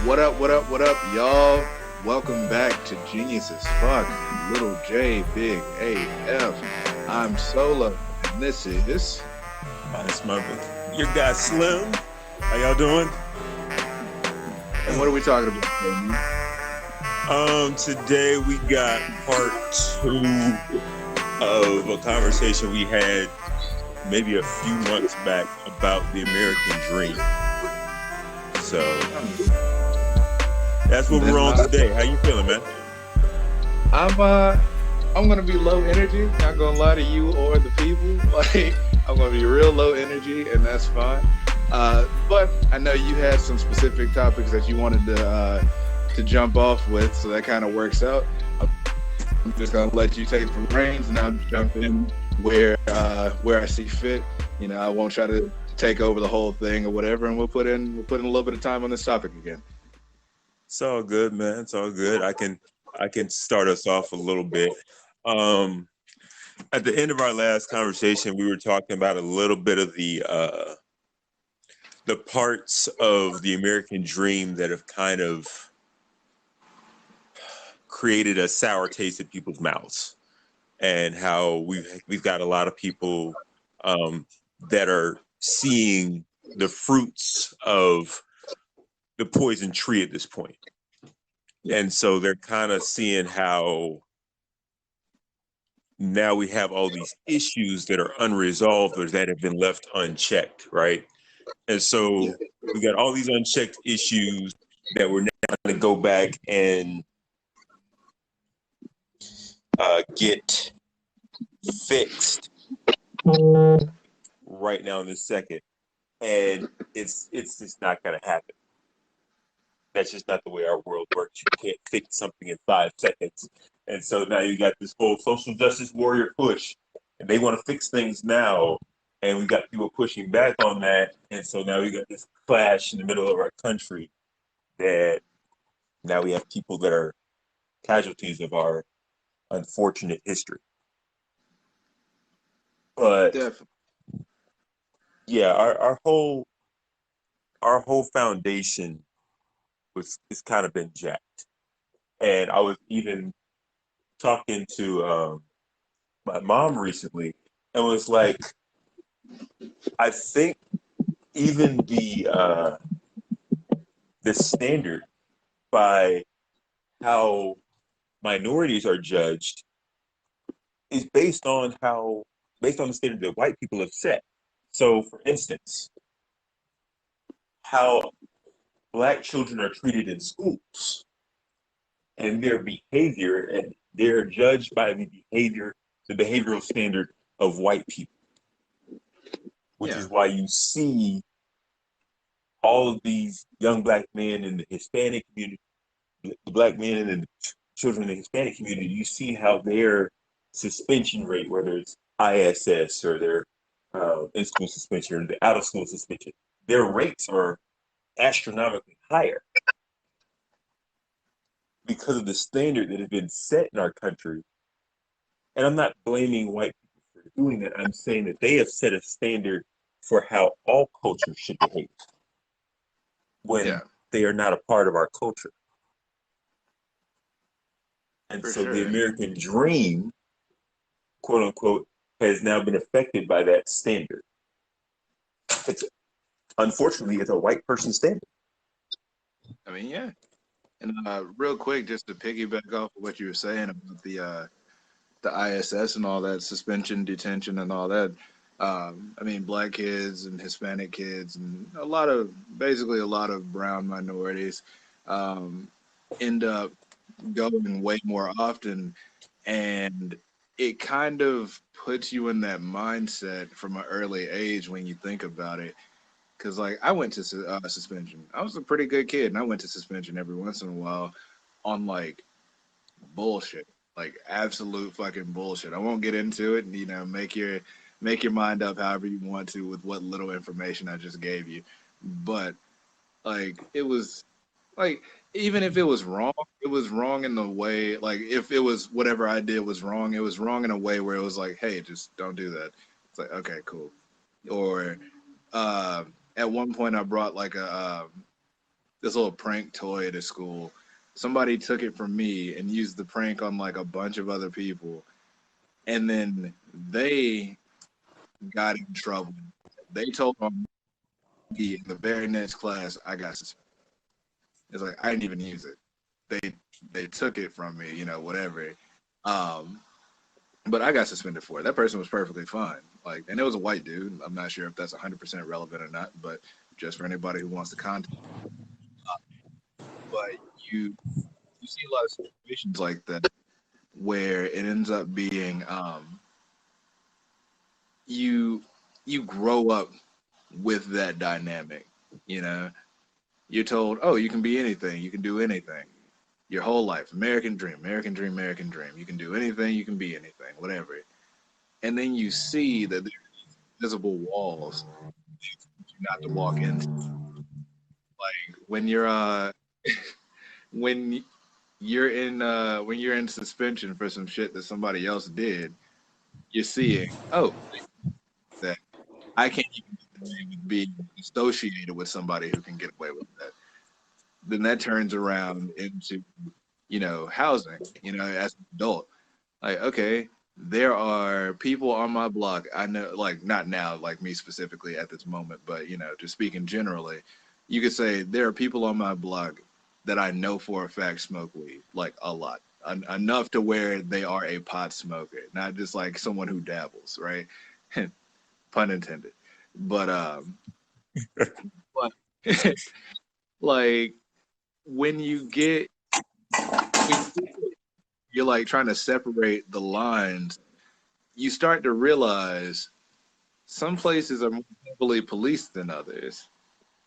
What up, y'all? Welcome back to Genius as Fuck. Little J, Big AF. I'm Solo, and this is. Nice, your guy Slim. How y'all doing? And what are we talking about today? Today we got part 2 of a conversation we had maybe a few months back about the American dream. So that's what we're on today. How you feeling, man? I'm gonna be low energy. Not gonna lie to you or the people. Like, I'm gonna be real low energy, and that's fine. But I know you had some specific topics that you wanted to jump off with, so that kind of works out. I'm just gonna let you take the reins, and I'll jump in where I see fit. You know, I won't try to take over the whole thing or whatever, and we'll put in a little bit of time on this topic again. It's all good, man. It's all good. I can start us off a little bit. At the end of our last conversation, we were talking about a little bit of the parts of the American dream that have kind of created a sour taste in people's mouths, and how we've got a lot of people that are seeing the fruits of the poison tree at this point. And so they're kind of seeing how now we have all these issues that are unresolved or that have been left unchecked, right? And so we got all these unchecked issues that we're now going to go back and get fixed right now in this second. And it's just not going to happen. That's just not the way our world works. You can't fix something in 5 seconds. And so now you got this whole social justice warrior push, and they want to fix things now. And we got people pushing back on that. And so now we got this clash in the middle of our country that now we have people that are casualties of our unfortunate history. But Definitely. yeah, our whole foundation it's kind of been jacked. And I was even talking to my mom recently and was like, I think even the standard by how minorities are judged is based on the standard that white people have set. So for instance, how Black children are treated in schools and their behavior, and they're judged by the behavioral standard of white people, which is why you see all of these young Black men in the Hispanic community, the Black men and the children in the Hispanic community, you see how their suspension rate, whether it's ISS or their in-school suspension or the out-of-school suspension, their rates are astronomically higher because of the standard that has been set in our country. And I'm not blaming white people for doing that. I'm saying that they have set a standard for how all cultures should behave when they are not a part of our culture. And so the American dream, quote unquote, has now been affected by that standard. Unfortunately, it's a white person standard. I mean, yeah. And real quick, just to piggyback off of what you were saying about the ISS and all that, suspension, detention, and all that. I mean, Black kids and Hispanic kids and basically a lot of brown minorities end up going way more often, and it kind of puts you in that mindset from an early age when you think about it. Because, like, I went to suspension. I was a pretty good kid, and I went to suspension every once in a while on, like, bullshit. Like, absolute fucking bullshit. I won't get into it, and, you know, make your mind up however you want to with what little information I just gave you. But, like, it was, like, even if it was wrong in the way, like, if it was whatever I did was wrong, it was wrong in a way where it was like, hey, just don't do that. It's like, okay, cool. Or, at one point I brought like a this little prank toy at a school. Somebody took it from me and used the prank on like a bunch of other people, and then they got in trouble. They told on me in the very next class. I got suspended. It's like I didn't even use it. They took it from me, whatever. Um, but I got suspended for it. That person was perfectly fine. Like, and it was a white dude. I'm not sure if that's 100% relevant or not, but just for anybody who wants to contact. But you you see a lot of situations like that where it ends up being you you grow up with that dynamic. You know, you're told, oh, you can be anything, you can do anything. Your whole life, American dream, American dream, American dream. You can do anything, you can be anything, whatever. And then you see that there's invisible walls not to walk into. Like when when you're in suspension for some shit that somebody else did, you're seeing, oh, that I can't even get away with being associated with somebody who can get away with that. Then that turns around into, housing, as an adult. Like, okay, there are people on my block. I know, like, not now, like me specifically at this moment, but, just speaking generally, you could say there are people on my block that I know for a fact smoke weed, like a lot, enough to where they are a pot smoker, not just like someone who dabbles, right? Pun intended. But, but like, when you get, you're like trying to separate the lines, you start to realize some places are more heavily policed than others.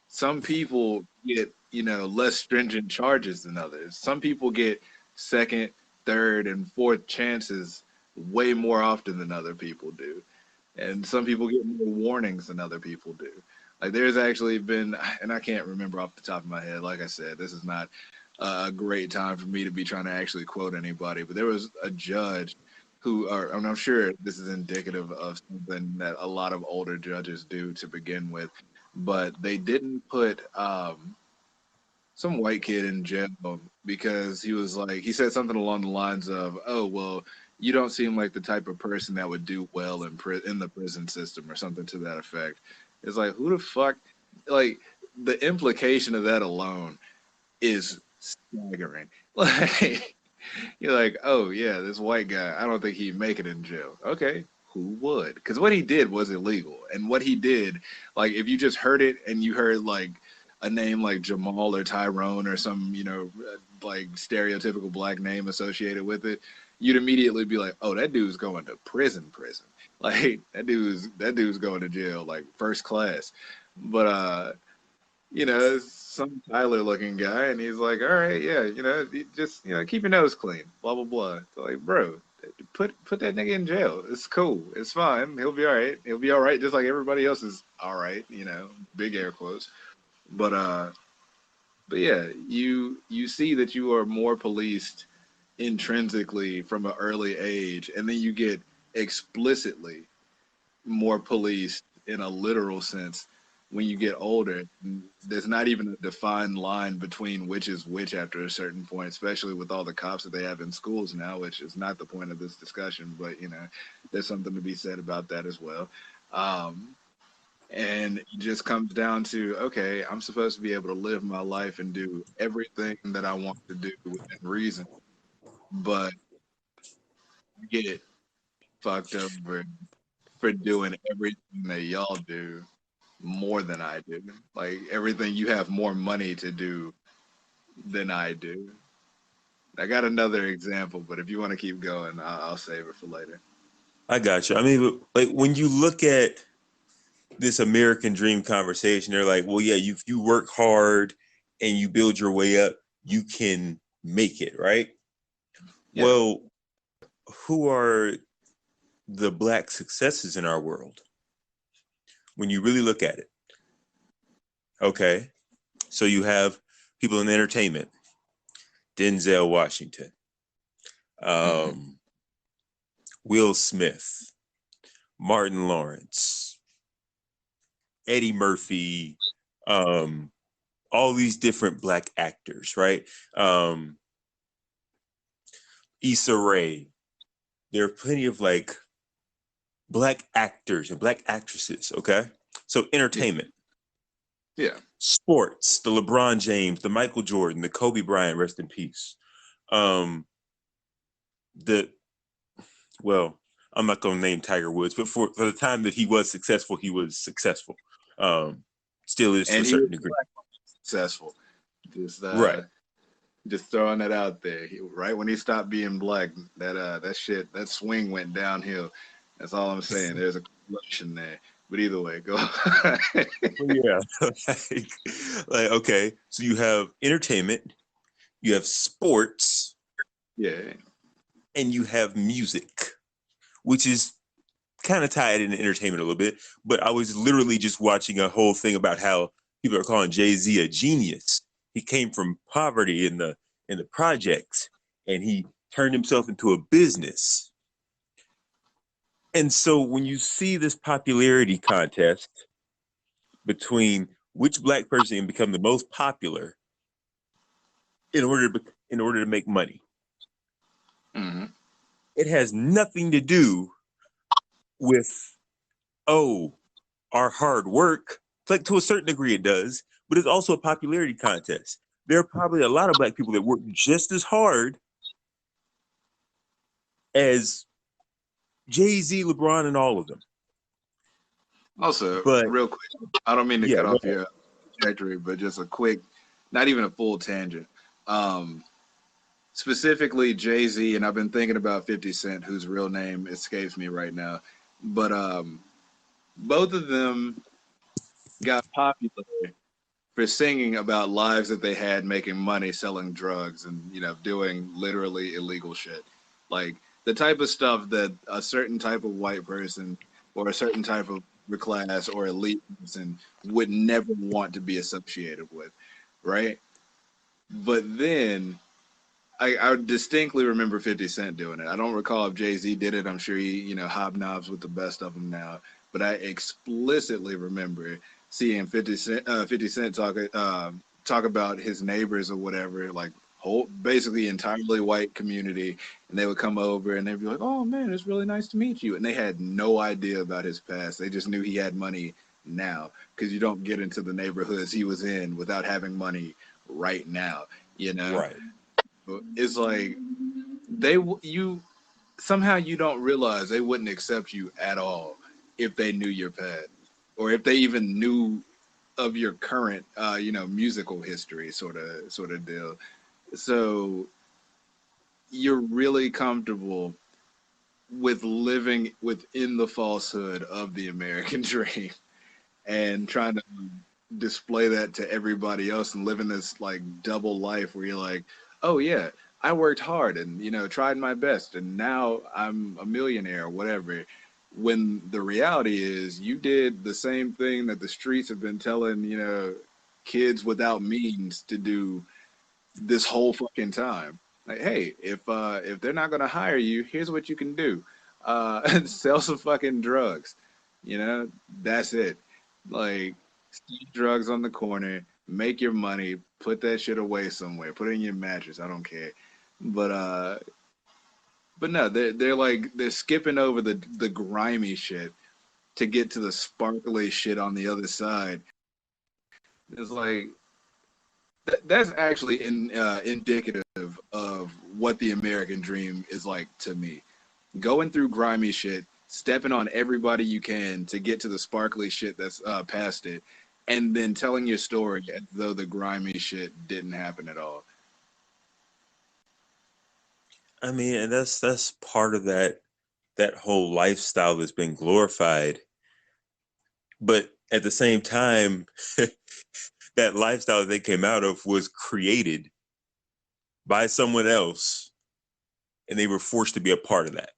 Some people get, less stringent charges than others. Some people get second, third, and fourth chances way more often than other people do. And some people get more warnings than other people do. Like there's actually been, and I can't remember off the top of my head. Like I said, this is not a great time for me to be trying to actually quote anybody, but there was a judge who are, and I'm sure this is indicative of something that a lot of older judges do to begin with, but they didn't put some white kid in jail because he was like, he said something along the lines of, oh, well, you don't seem like the type of person that would do well in the prison system or something to that effect. It's like, who the fuck, like, the implication of that alone is staggering. Like, you're like, oh yeah, this white guy, I don't think he'd make it in jail. Okay, who would? Because what he did was illegal, and what he did, like, if you just heard it and you heard like a name like Jamal or Tyrone or some, like stereotypical black name associated with it, you'd immediately be like, oh, that dude's going to prison. Like that dude's going to jail, like first class. But some Tyler looking guy, and he's like, all right, yeah, just keep your nose clean, blah blah blah. So like, bro, put that nigga in jail. It's cool. It's fine. He'll be all right. He'll be all right, just like everybody else is all right. Big air quotes. But yeah, you see that you are more policed intrinsically from an early age, and then you get explicitly more policed in a literal sense when you get older. There's not even a defined line between which is which after a certain point, especially with all the cops that they have in schools now, which is not the point of this discussion, but there's something to be said about that as well. And it just comes down to, okay, I'm supposed to be able to live my life and do everything that I want to do within reason, but I get fucked over for doing everything that y'all do more than I do. Like everything, you have more money to do than I do. I got another example, but if you want to keep going, I'll save it for later. I got you. I mean, like when you look at this American dream conversation, they're like, well, yeah, if you work hard and you build your way up, you can make it, right? Yeah. Well, who are the black successes in our world when you really look at it? Okay, so you have people in entertainment, Denzel Washington, Will Smith, Martin Lawrence, Eddie Murphy, all these different Black actors, right? Issa Rae. There are plenty of like Black actors and Black actresses. Okay, so entertainment, Yeah. sports, the LeBron James, the Michael Jordan, the Kobe Bryant, rest in peace. The well, I'm not going to name Tiger Woods, but for the time that he was successful, he was successful. Still is to And a he was certain degree. successful. Just Right. just throwing that out there. Right when he stopped being Black, that swing went downhill. That's all I'm saying. There's a correlation there. But either way, go. Yeah. like, okay, so you have entertainment, you have sports, Yeah. and you have music, which is kind of tied into entertainment a little bit. But I was literally just watching a whole thing about how people are calling Jay-Z a genius. He came from poverty in the projects, and he turned himself into a business. And so when you see this popularity contest between which Black person can become the most popular in order to make money, Mm-hmm. it has nothing to do with, oh, our hard work. Like, to a certain degree it does, but it's also a popularity contest. There are probably a lot of Black people that work just as hard as Jay-Z, LeBron, and all of them. Also, But real quick, I don't mean to yeah, cut off your trajectory, but just a quick, not even a full tangent. Specifically Jay-Z, and I've been thinking about 50 Cent, whose real name escapes me right now. But both of them got popular for singing about lives that they had making money selling drugs and doing literally illegal shit. Like the type of stuff that a certain type of white person or a certain type of class or elite person would never want to be associated with, right? But then I distinctly remember 50 Cent doing it. I don't recall if Jay-Z did it. I'm sure he, hobnobs with the best of them now. But I explicitly remember seeing 50 Cent talk about his neighbors or whatever, like whole basically entirely white community, and they would come over and they'd be like, "Oh man, it's really nice to meet you," and they had no idea about his past. They just knew he had money now, because you don't get into the neighborhoods he was in without having money right now. You know, right. it's like you somehow you don't realize they wouldn't accept you at all if they knew your past or if they even knew of your current musical history sort of deal. So you're really comfortable with living within the falsehood of the American dream and trying to display that to everybody else and living this like double life where you're like, oh yeah, I worked hard and tried my best and now I'm a millionaire or whatever. When the reality is you did the same thing that the streets have been telling kids without means to do this whole fucking time. Like, hey, if they're not gonna hire you, here's what you can do: sell some fucking drugs. That's it. Like, sell drugs on the corner, make your money, put that shit away somewhere, put it in your mattress. I don't care. But no, they're skipping over the grimy shit to get to the sparkly shit on the other side. It's like that's actually indicative of what the American dream is like to me. Going through grimy shit, stepping on everybody you can to get to the sparkly shit that's past it, and then telling your story as though the grimy shit didn't happen at all. I mean, and that's part of that whole lifestyle that's been glorified. But at the same time, that lifestyle that they came out of was created by someone else, and they were forced to be a part of that,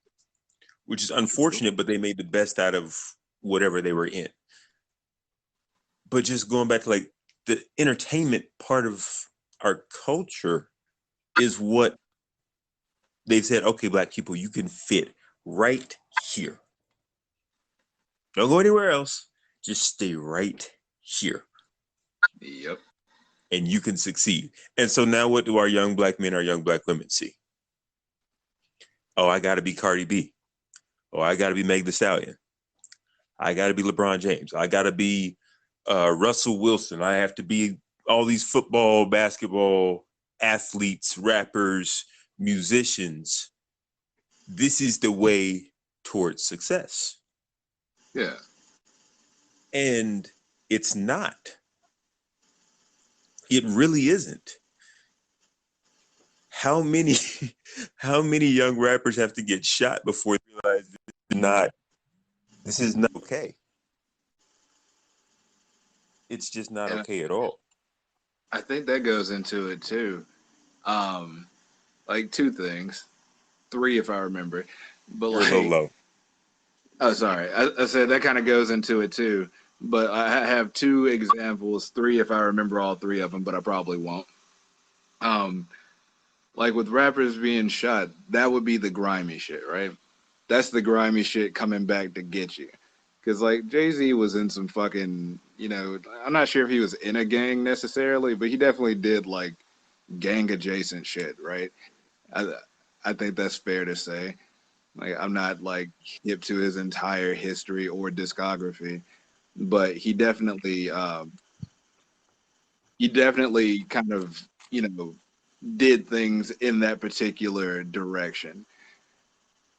which is unfortunate, but they made the best out of whatever they were in. But just going back to like the entertainment part of our culture is what they've said, okay, Black people, you can fit right here. Don't go anywhere else. Just stay right here. Yep. and you can succeed. And so now what do our young black men, our young black women see? Oh, I got to be Cardi B. Oh, I got to be Meg Thee Stallion. I got to be LeBron James. I got to be Russell Wilson. I have to be all these football, basketball athletes, rappers, musicians. This is the way towards success. Yeah. And it's not. It really isn't. How many young rappers have to get shot before they realize this is not okay? It's just not And okay at all. I think that goes into it too. Like two things, three if I remember. But You're a little like, low. oh, sorry, I said that kind of goes into it too. But I have two examples, three if I remember all three of them, but I probably won't. Um, like with rappers being shot, that would be the grimy shit, right? That's the grimy shit coming back to get you. Cause like Jay-Z was in some fucking, I'm not sure if he was in a gang necessarily, but he definitely did like gang adjacent shit, right? I I think that's fair to say. Like I'm not like hip to his entire history or discography, but he definitely kind of, did things in that particular direction.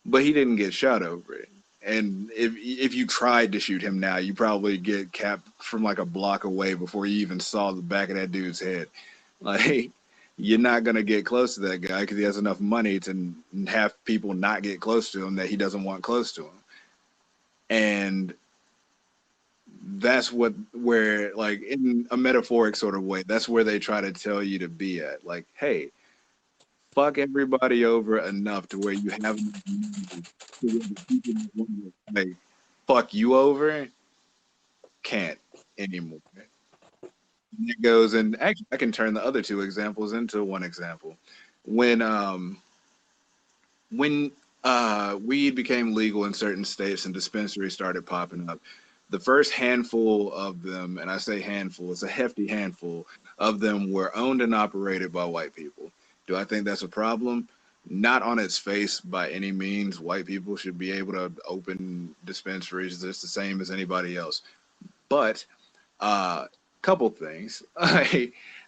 But he didn't get shot over it. And if you tried to shoot him now, you probably get capped from like a block away before you even saw the back of that dude's head. Like you're not gonna get close to that guy because he has enough money to have people not get close to him that he doesn't want close to him. And that's where like in a metaphoric sort of way, that's where they try to tell you to be at. Like, hey, fuck everybody over enough to where you have enough money to where the people that want to like fuck you over can't anymore. And it goes, and actually I can turn the other two examples into one example. When weed became legal in certain states and dispensaries started popping up, the first handful of them, and I say handful, it's a hefty handful of them, were owned and operated by white people. Do I think that's a problem? Not on its face by any means. White people should be able to open dispensaries just the same as anybody else. But couple things.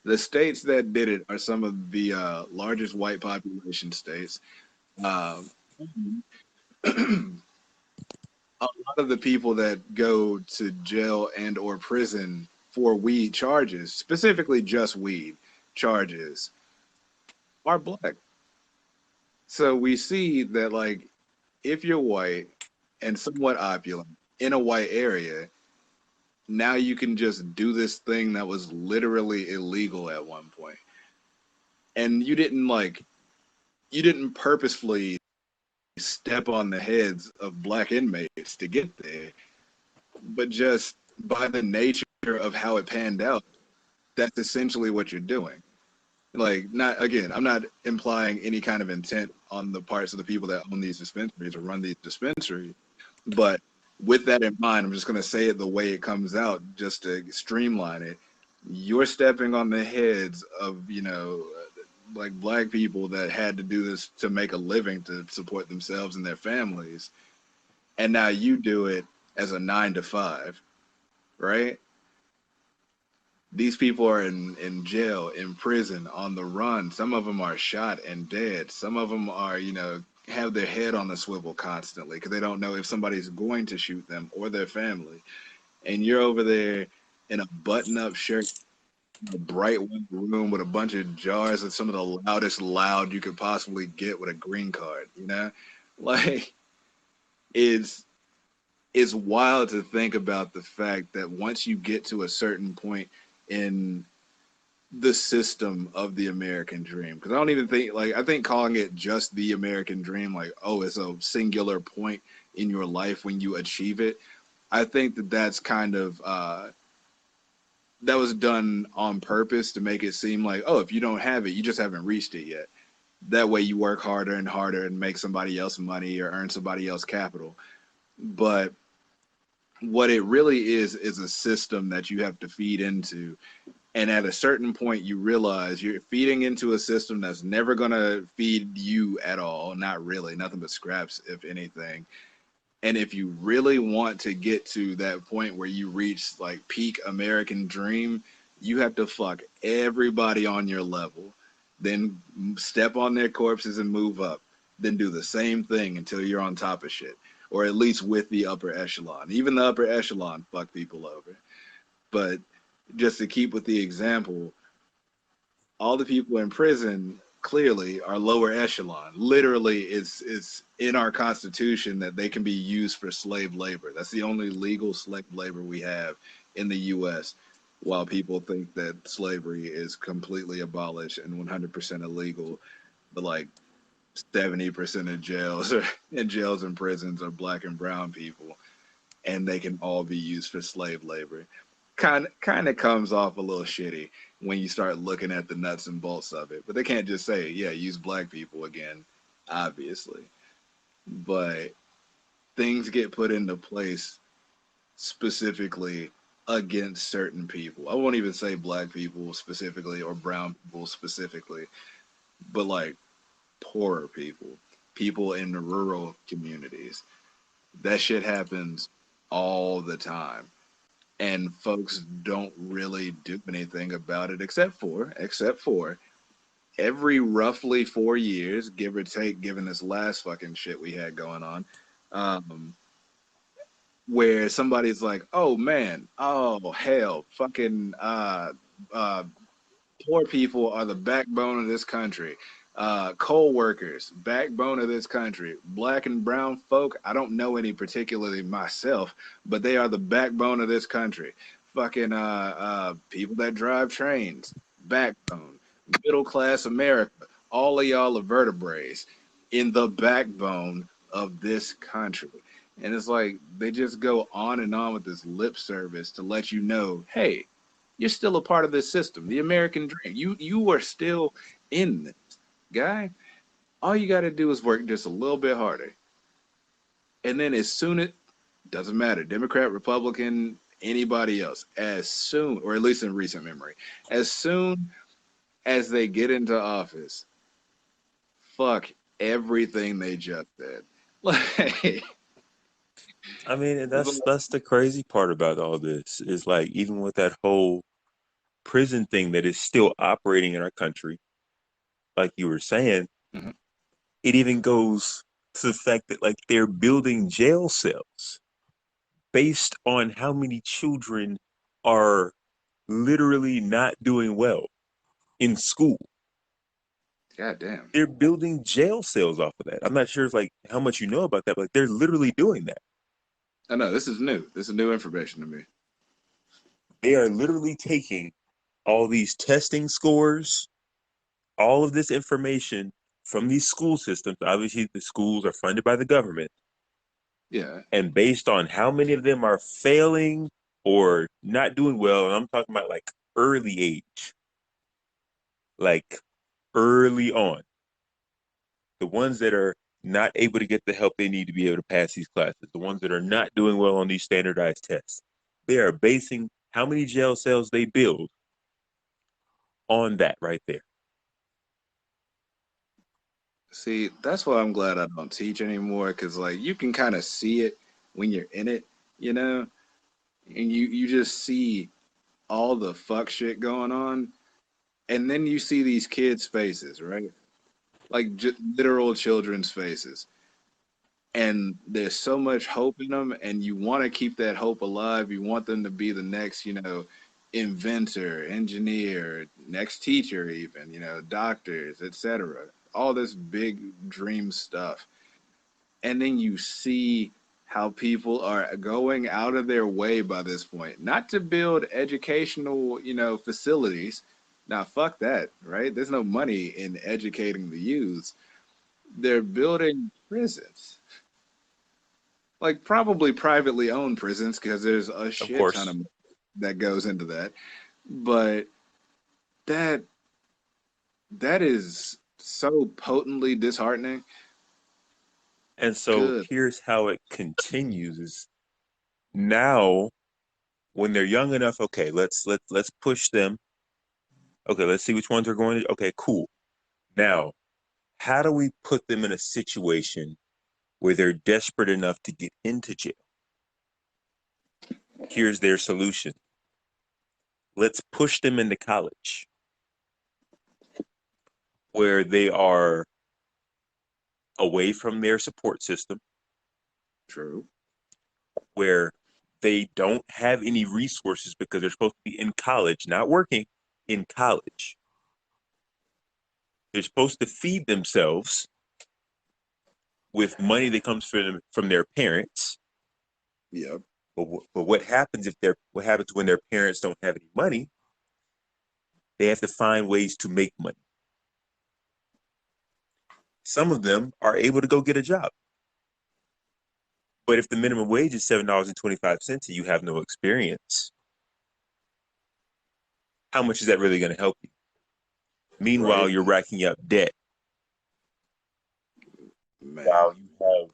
The states that did it are some of the largest white population states. Um, a lot of the people that go to jail and or prison for weed charges, specifically just weed charges, are black. So we see that like if you're white and somewhat opulent in a white area, now you can just do this thing that was literally illegal at one point. And you didn't purposefully step on the heads of black inmates to get there, but just by the nature of how it panned out, that's essentially what you're doing. Like, not again, I'm not implying any kind of intent on the parts of the people that own these dispensaries or run these dispensaries, but with that in mind, I'm just going to say it the way it comes out just to streamline it. You're stepping on the heads of, like black people that had to do this to make a living to support themselves and their families. And now you do it as a 9 to 5, right? These people are in jail, in prison, on the run. Some of them are shot and dead. Some of them are, have their head on the swivel constantly because they don't know if somebody's going to shoot them or their family. And you're over there in a button-up shirt, a bright white room with a bunch of jars of some of the loudest loud you could possibly get with a green card, Like it's it's wild to think about the fact that once you get to a certain point in the system of the American dream, because I don't even think like I think calling it just the American dream, like, oh, it's a singular point in your life when you achieve it. I think that that's kind of that was done on purpose to make it seem like, oh, if you don't have it, you just haven't reached it yet. That way you work harder and harder and make somebody else money or earn somebody else capital. But what it really is a system that you have to feed into And at a certain point, you realize you're feeding into a system that's never going to feed you at all. Not really, nothing but scraps, if anything. And if you really want to get to that point where you reach like peak American dream, you have to fuck everybody on your level, then step on their corpses and move up, then do the same thing until you're on top of shit, or at least with the upper echelon. Even the upper echelon fuck people over. But just to keep with the example, all the people in prison clearly are lower echelon. Literally, it's in our constitution that they can be used for slave labor. That's the only legal slave labor we have in the U.S. While people think that slavery is completely abolished and 100% illegal, but like 70% of jails are, in jails and prisons are black and brown people, and they can all be used for slave labor. Kind of comes off a little shitty when you start looking at the nuts and bolts of it. But they can't just say, yeah, use black people again, obviously. But things get put into place specifically against certain people. I won't even say black people specifically or brown people specifically, but like poorer people, people in the rural communities. That shit happens all the time, and folks don't really do anything about it except for every roughly 4 years, give or take, given this last fucking shit we had going on, um, where somebody's like, "Oh man, oh hell, fucking uh, poor people are the backbone of this country. Coal workers, backbone of this country. Black and brown folk, I don't know any particularly myself, but they are the backbone of this country. Fucking people that drive trains, backbone. Middle class America, all of y'all are vertebrae in the backbone of this country." And it's like they just go on and on with this lip service to let you know, hey, you're still a part of this system, the American dream. You are still in this, guy. All you got to do is work just a little bit harder, and then as soon it doesn't matter, Democrat, Republican, anybody else, as soon, or at least in recent memory, as soon as they get into office, fuck everything they just did. Like, I mean, and that's the crazy part about all this is like even with that whole prison thing that is still operating in our country, like you were saying, mhm. it even goes to the fact that like they're building jail cells based on how many children are literally not doing well in school. God damn. They're building jail cells off of that. I'm not sure if like how much you know about that, but like, they're literally doing that. I know this is new. This is new information to me. They are literally taking all these testing scores, all of this information from these school systems. Obviously, the schools are funded by the government. Yeah. And based on how many of them are failing or not doing well, and I'm talking about like early age, like early on, the ones that are not able to get the help they need to be able to pass these classes, the ones that are not doing well on these standardized tests, they are basing how many jail cells they build on that right there. See, that's why I'm glad I don't teach anymore, because like you can kind of see it when you're in it, you know, and you just see all the fuck shit going on, and then you see these kids' faces, right? Like literal children's faces, and there's so much hope in them, and you want to keep that hope alive. You want them to be the next, inventor, engineer, next teacher, even, doctors, etc. All this big dream stuff, and then you see how people are going out of their way by this point not to build educational facilities. Now fuck that, right? There's no money in educating the youths. They're building prisons, like probably privately owned prisons, because there's a Of shit ton of course. money that goes into that. But that that is so potently disheartening. And so Good. here's how it continues is now when they're young enough, okay, let's push them. Okay, let's see which ones are going to. Okay, cool. Now, how do we put them in a situation where they're desperate enough to get into jail? Here's their solution. Let's push them into college where they are away from their support system, True. where they don't have any resources because they're supposed to be in college, not working, in college. They're supposed to feed themselves with money that comes from their parents. Yep. But what happens what happens when their parents don't have any money? They have to find ways to make money. Some of them are able to go get a job. But if the minimum wage is $7.25 and you have no experience, how much is that really going to help you? Meanwhile, Right. you're racking up debt. Man. While you have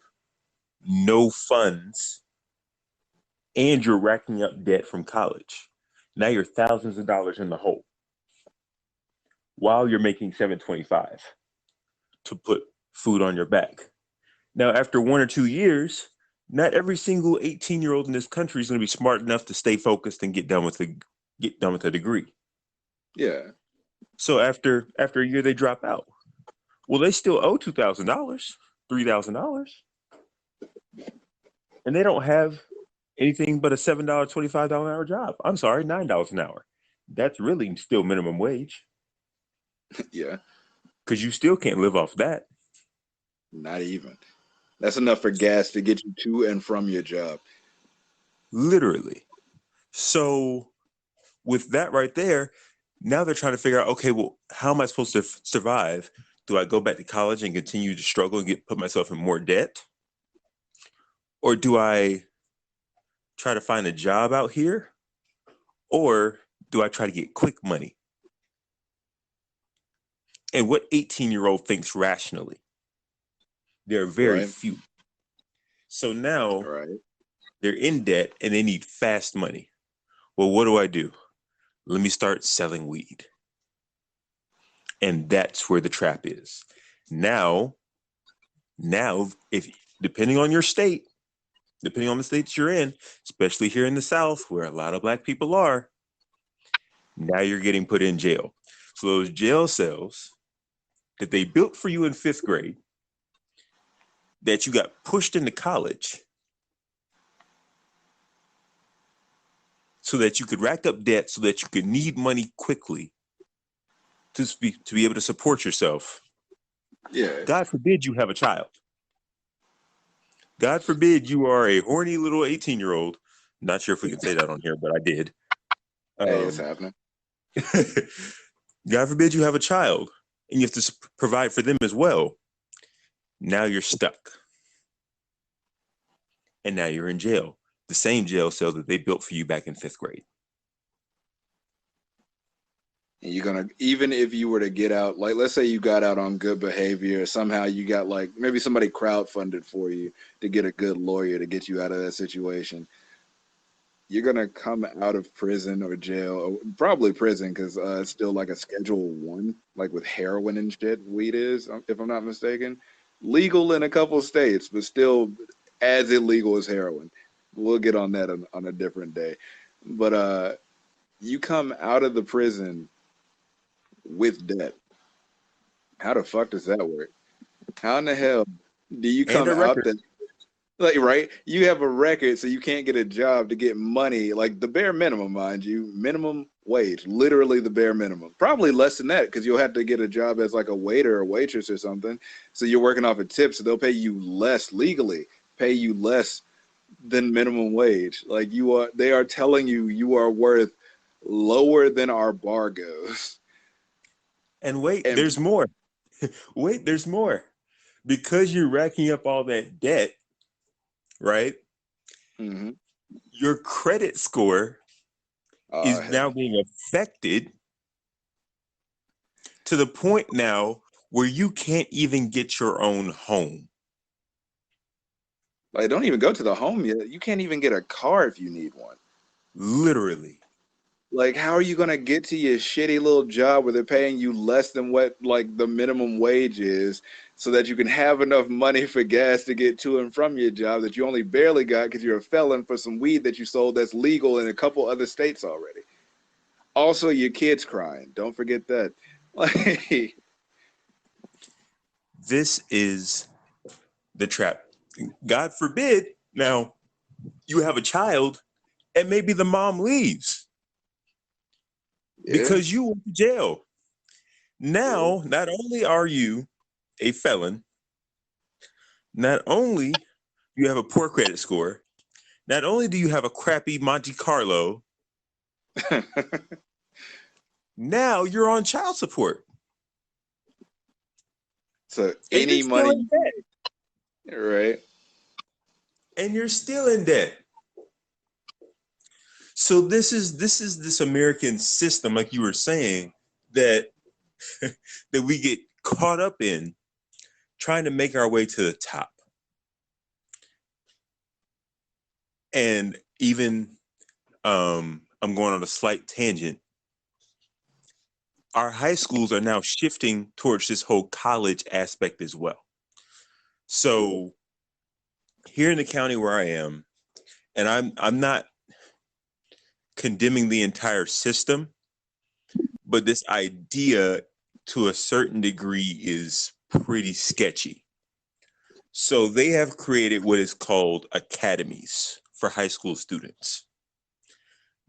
no funds and you're racking up debt from college. Now you're thousands of dollars in the hole while you're making $7.25 to put food on your back. Now, after 1 or 2 years, not every single 18-year-old in this country is going to be smart enough to stay focused and get done with a degree. Yeah. So after a year, they drop out. Well, they still owe $2,000, $3,000, and they don't have anything but a $7.25 an hour job. I'm sorry, $9 an hour. That's really still minimum wage Yeah. because you still can't live off that. Not even. That's enough for gas to get you to and from your job. Literally. So with that right there, now they're trying to figure out, okay, well, how am I supposed to survive? Do I go back to college and continue to struggle and put myself in more debt? Or do I try to find a job out here? Or do I try to get quick money? And what 18-year-old thinks rationally? There are very Right. few. So now Right. they're in debt and they need fast money. Well, what do? Let me start selling weed. And that's where the trap is. Now, if depending on your state, depending on the states you're in, especially here in the South where a lot of Black people are, now you're getting put in jail. So those jail cells that they built for you in 5th grade, that you got pushed into college so that you could rack up debt so that you could need money quickly to be able to support yourself. Yeah. God forbid you have a child. God forbid you are a horny little 18-year-old. Not sure if we can say that on here, but I did. Hey, it's happening. God forbid you have a child and you have to provide for them as well. Now you're stuck. And now you're in jail. The same jail cell that they built for you back in 5th grade. And you're gonna, even if you were to get out, like let's say you got out on good behavior, somehow you got like maybe somebody crowdfunded for you to get a good lawyer to get you out of that situation. You're gonna come out of prison or jail, or probably prison, because it's still like a Schedule 1, like with heroin and shit. Weed is, if I'm not mistaken, legal in a couple states, but still as illegal as heroin. We'll get on that on a different day. But you come out of the prison with debt. How the fuck does that work? How in the hell do you And come a out record. that, like, right? You have a record, so you can't get a job to get money, like the bare minimum, mind you, minimum wage, literally the bare minimum. Probably less than that, because you'll have to get a job as like a waiter or waitress or something. So you're working off a tip, so they'll pay you less legally, pay you less than minimum wage. Like they are telling you you are worth lower than our bar goes. And wait, And there's more. Wait, there's more. Because you're racking up all that debt, right? mm-hmm. Your credit score is now Hell. being affected to the point now where you can't even get your own home. Like, don't even go to the home yet. You can't even get a car if you need one. Literally. Like, how are you gonna get to your shitty little job where they're paying you less than what like the minimum wage is, so that you can have enough money for gas to get to and from your job that you only barely got because you're a felon for some weed that you sold that's legal in a couple other states already. Also, your kids crying. Don't forget that. Like, This is the trap. God forbid, now you have a child and maybe the mom leaves yeah, because you went to jail. yeah. Now, not only are you a felon, not only do you have a poor credit score, not only do you have a crappy Monte Carlo, now you're on child support So and you're any still money in you debt. make, right? And you're still in debt. So this American system, like you were saying, that that we get caught up in trying to make our way to the top. And even I'm going on a slight tangent. Our high schools are now shifting towards this whole college aspect as well. So here in the county where I am, and I'm not condemning the entire system, but this idea to a certain degree is pretty sketchy. So they have created what is called academies for high school students.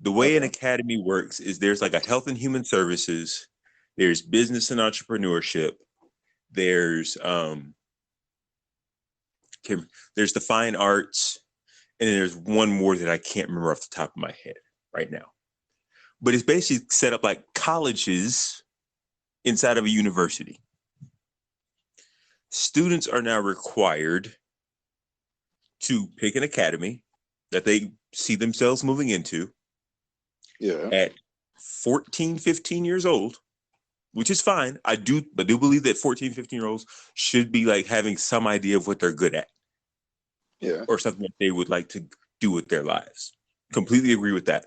The way an Okay. academy works is there's like a health and human services, there's business and entrepreneurship, there's there's the fine arts, and there's one more that I can't remember off the top of my head right now. But it's basically set up like colleges inside of a university. Students are now required to pick an academy that they see themselves moving into Yeah. at 14, 15 years old, which is fine. I do believe that 14, 15-year-olds should be like having some idea of what they're good at Yeah. or something that they would like to do with their lives. Completely agree with that.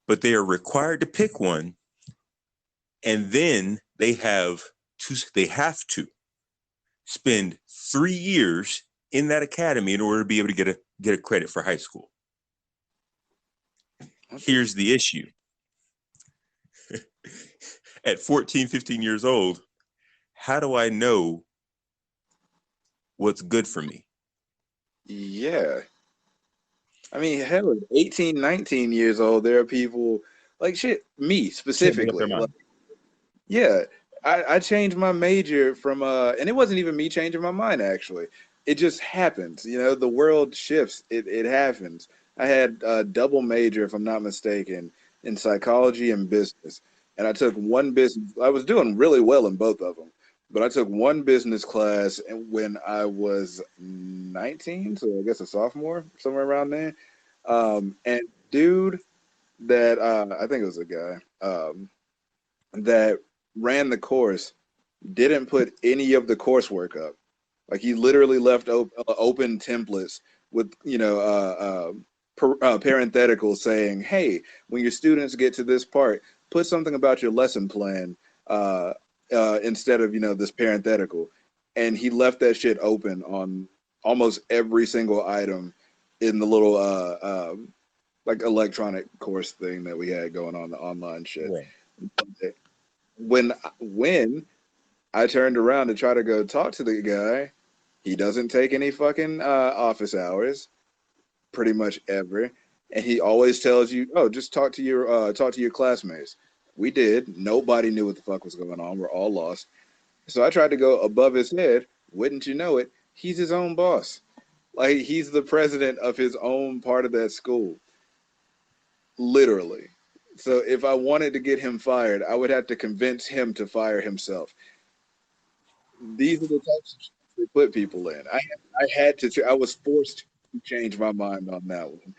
But they are required to pick one, and then they have to spend 3 years in that academy in order to be able to get a credit for high school. Here's the issue. At 14, 15 years old, how do I know what's good for me? Yeah. I mean, hell, at 18, 19 years old, there are people like shit, me Can't make up their specifically. Like, mind. yeah, I changed my major from and it wasn't even me changing my mind actually. It just happens, the world shifts. It happens. I had a double major, if I'm not mistaken, in psychology and business. And I took one business. I was doing really well in both of them, but I took one business class when I was 19, so I guess a sophomore, somewhere around there. And dude, that I think it was a guy that ran the course didn't put any of the coursework up. Like he literally left open templates with parentheticals saying, "Hey, when your students get to this part, put something about your lesson plan instead of this parenthetical." And he left that shit open on almost every single item in the little like electronic course thing that we had going on, the online shit. Right. When I turned around to try to go talk to the guy, he doesn't take any fucking office hours, pretty much ever, and he always tells you, "Oh, just talk to your classmates." We did. Nobody knew what the fuck was going on. We're all lost. So I tried to go above his head. Wouldn't you know it? He's his own boss. Like he's the president of his own part of that school, literally. So if I wanted to get him fired, I would have to convince him to fire himself. These are the types of shit they put people in. I had to. I was forced to change my mind on that one.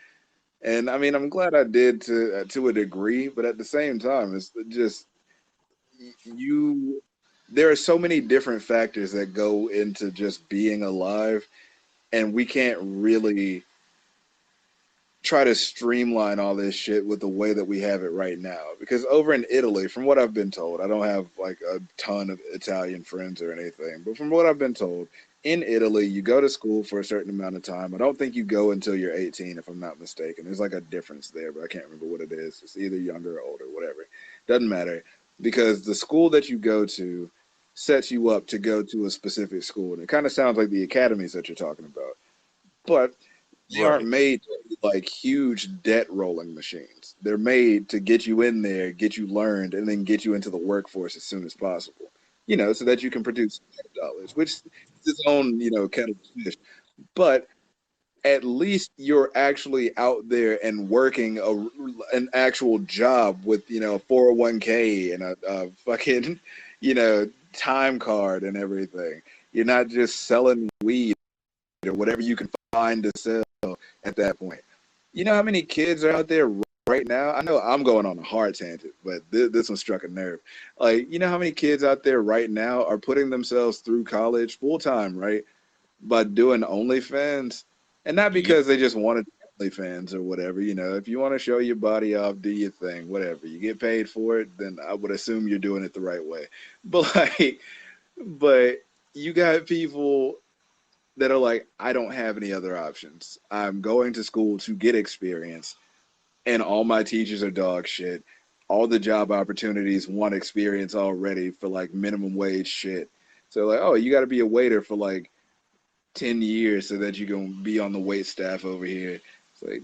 And I mean, I'm glad I did to a degree, but at the same time, it's just you. There are so many different factors that go into just being alive, and we can't really try to streamline all this shit with the way that we have it right now. Because over in Italy, from what I've been told, I don't have like a ton of Italian friends or anything, but from what I've been told, in Italy, you go to school for a certain amount of time. I don't think you go until you're 18, if I'm not mistaken. There's like a difference there, but I can't remember what it is. It's either younger or older, whatever. Doesn't matter. Because the school that you go to sets you up to go to a specific school. And it kind of sounds like the academies that you're talking about. But they aren't Right. made to be like huge debt rolling machines. They're made to get you in there, get you learned, and then get you into the workforce as soon as possible. You know, so that you can produce dollars, which is its own, you know, kettle of fish. But at least you're actually out there and working an actual job with, you know, 401k and a fucking, you know, time card and everything. You're not just selling weed or whatever you can find to sell at that point. You know how many kids are out there right now? I know I'm going on a hard tangent, but this one struck a nerve. Like, you know how many kids out there right now are putting themselves through college full time, right? By doing OnlyFans, and not Yep. because they just wanted OnlyFans or whatever. You know, if you want to show your body off, do your thing, whatever. You get paid for it, then I would assume you're doing it the right way. But like, but you got people that are like, I don't have any other options. I'm going to school to get experience, and all my teachers are dog shit. All the job opportunities want experience already for like minimum wage shit. So like, oh, you got to be a waiter for like 10 years so that you can be on the wait staff over here. It's like,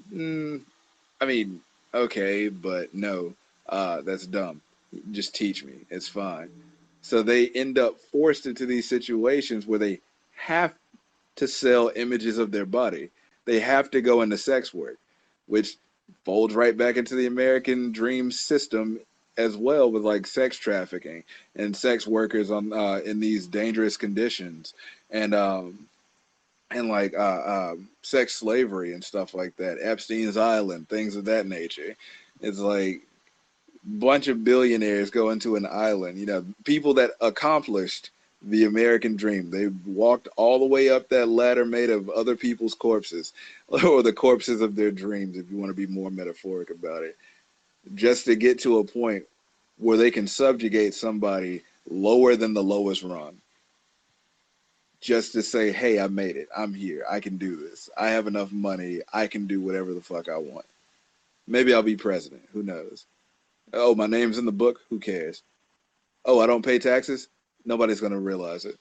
I mean, okay, but no, that's dumb. Just teach me. It's fine. So they end up forced into these situations where they have to sell images of their body. They have to go into sex work, which folds right back into the American dream system as well, with like sex trafficking and sex workers on in these dangerous conditions, and like sex slavery and stuff like that. Epstein's Island, things of that nature. It's like bunch of billionaires go into an island. You know, people that accomplished the American dream. They walked all the way up that ladder made of other people's corpses, or the corpses of their dreams, if you want to be more metaphoric about it, just to get to a point where they can subjugate somebody lower than the lowest rung. Just to say, hey, I made it. I'm here. I can do this. I have enough money. I can do whatever the fuck I want. Maybe I'll be president. Who knows? Oh, my name's in the book. Who cares? Oh, I don't pay taxes. Nobody's gonna realize it.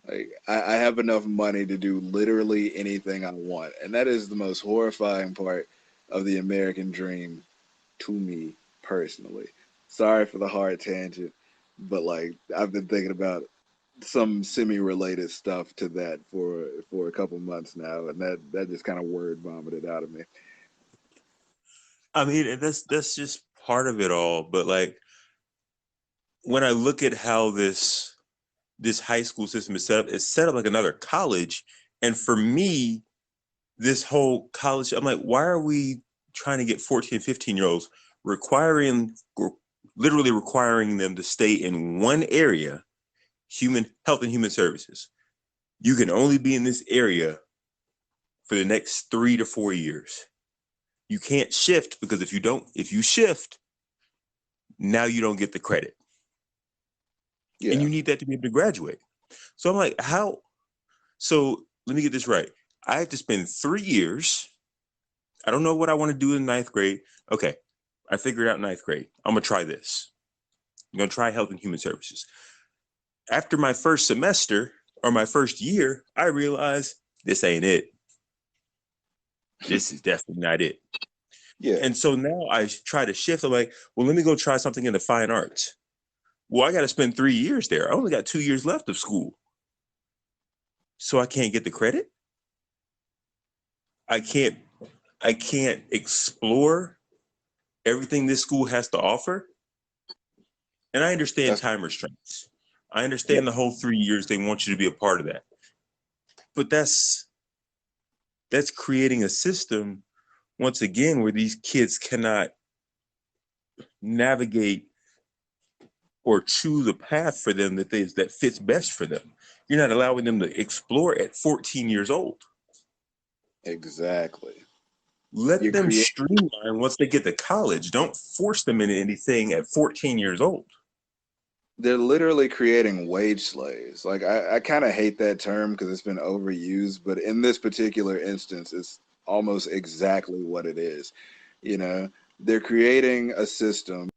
Like I have enough money to do literally anything I want, and that is the most horrifying part of the American dream to me personally. Sorry for the hard tangent, but like I've been thinking about some semi-related stuff to that for a couple months now, and that just kind of word vomited out of me. I mean, that's just part of it all. But like when I look at how this high school system is set up, it's set up like another college. And for me, this whole college, I'm like, why are we trying to get 14, 15-year-olds requiring, literally requiring them to stay in one area, human health and human services? You can only be in this area for the next 3 to 4 years. You can't shift, because if you shift, now you don't get the credit. And Yeah. you need that to be able to graduate. So I'm like, how? So let me get this right. I have to spend 3 years. I don't know what I want to do in ninth grade. Okay, I figured out ninth grade. I'm going to try this. I'm going to try health and human services. After my first semester or my first year, I realized this ain't it. This is definitely not it. Yeah. And so now I try to shift. I'm like, well, let me go try something in the fine arts. Well, I got to spend 3 years there. I only got 2 years left of school. So I can't get the credit. I can't I can't explore everything this school has to offer. And I understand That's time restraints. I yeah. understand the whole 3 years they want you to be a part of that. But that's creating a system once again where these kids cannot navigate or choose a path for them that fits best for them. You're not allowing them to explore at 14 years old. Exactly. Let You're them creating. streamline once they get to college. Don't force them into anything at 14 years old. They're literally creating wage slaves. Like I kind of hate that term because it's been overused, but in this particular instance, it's almost exactly what it is. You know, they're creating a system,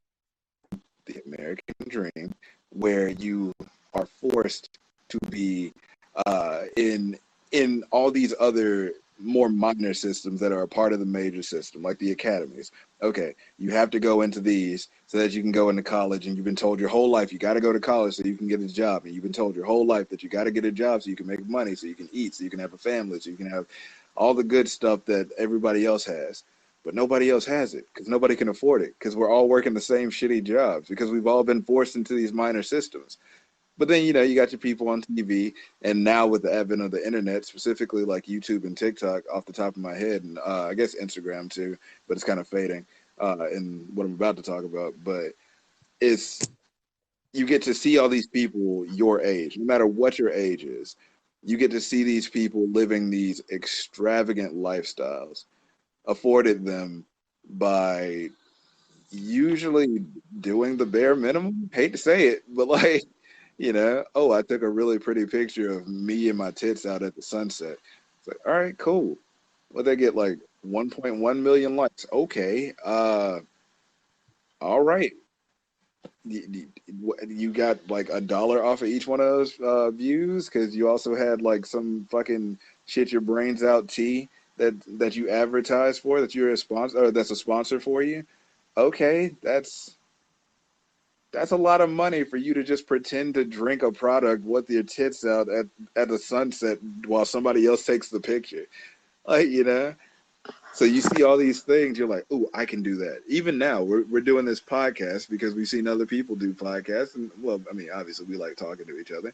the American dream, where you are forced to be in all these other more minor systems that are a part of the major system, like the academies. Okay, you have to go into these so that you can go into college, and you've been told your whole life you got to go to college so you can get a job, and you've been told your whole life that you got to get a job so you can make money, so you can eat, so you can have a family, so you can have all the good stuff that everybody else has. But nobody else has it because nobody can afford it because we're all working the same shitty jobs because we've all been forced into these minor systems. But then, you got your people on TV, and now with the advent of the internet, specifically like YouTube and TikTok, off the top of my head, and I guess Instagram too, but it's kind of fading in what I'm about to talk about. But it's you get to see all these people your age, no matter what your age is. You get to see these people living these extravagant lifestyles afforded them by usually doing the bare minimum. Hate to say it, but like, oh, I took a really pretty picture of me and my tits out at the sunset. It's like, all right, cool. Well, they get like 1.1 million likes. Okay. All right. You got like $1 off of each one of those views because you also had like some fucking shit your brains out tea that you advertise for, that you're a sponsor, or that's a sponsor for you. Okay, that's a lot of money for you to just pretend to drink a product with your tits out at the sunset while somebody else takes the picture. Like, so you see all these things, you're like, "Oh, I can do that." Even now, we're doing this podcast because we've seen other people do podcasts, and well, I mean, obviously we like talking to each other,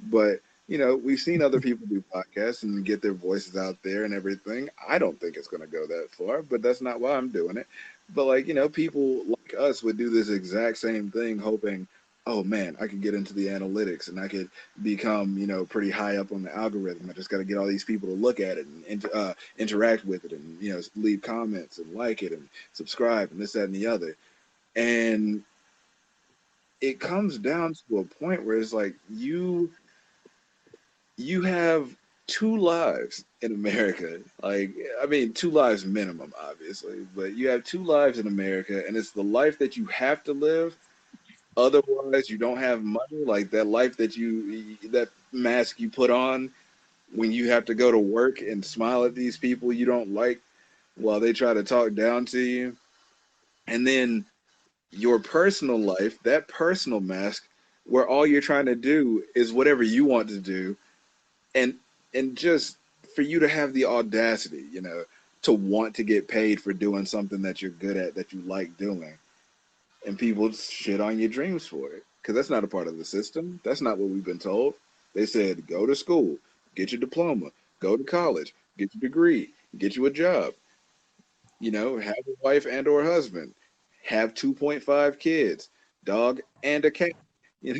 but we've seen other people do podcasts and get their voices out there and everything. I don't think it's going to go that far, but that's not why I'm doing it. But like, people like us would do this exact same thing, hoping, "Oh man, I could get into the analytics and I could become, pretty high up on the algorithm. I just got to get all these people to look at it and interact with it and leave comments and like it and subscribe and this, that, and the other." And it comes down to a point where it's like you have two lives in America. Like, I mean, two lives minimum, obviously, but you have two lives in America, and it's the life that you have to live. Otherwise, you don't have money. Like that life that mask you put on when you have to go to work and smile at these people you don't like while they try to talk down to you. And then your personal life, that personal mask, where all you're trying to do is whatever you want to do, and just for you to have the audacity, to want to get paid for doing something that you're good at, that you like doing, and people shit on your dreams for it because that's not a part of the system. That's not what we've been told. They said go to school, get your diploma, go to college, get your degree, get you a job, have a wife and or husband, have 2.5 kids, dog and a cat, you know,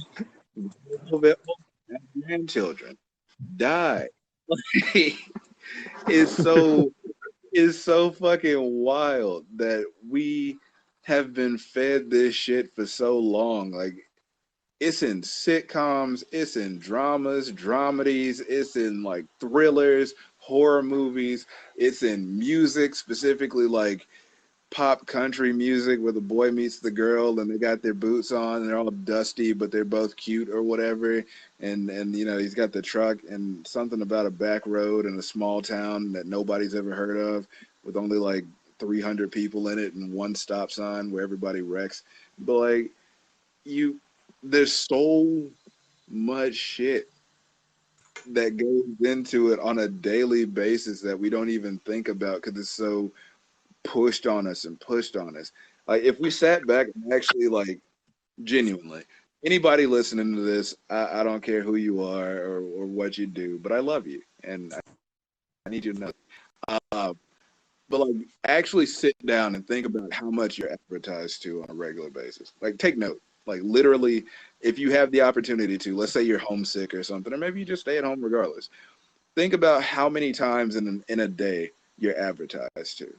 a little bit older, have grandchildren, die. it's so it's so fucking wild that we have been fed this shit for so long. Like, it's in sitcoms, it's in dramas, dramedies, it's in like thrillers, horror movies, it's in music, specifically like pop country music where the boy meets the girl and they got their boots on and they're all dusty but they're both cute or whatever, and he's got the truck and something about a back road in a small town that nobody's ever heard of with only like 300 people in it and one stop sign where everybody wrecks. But like, you there's so much shit that goes into it on a daily basis that we don't even think about because it's so pushed on us and pushed on us. Like, if we sat back and actually, like, genuinely, anybody listening to this, I don't care who you are or what you do, but I love you and I need you to know. Uh, but like, actually sit down and think about how much you're advertised to on a regular basis. Like, take note. Like, literally, if you have the opportunity to, let's say you're homesick or something, or maybe you just stay at home regardless. Think about how many times in a day you're advertised to.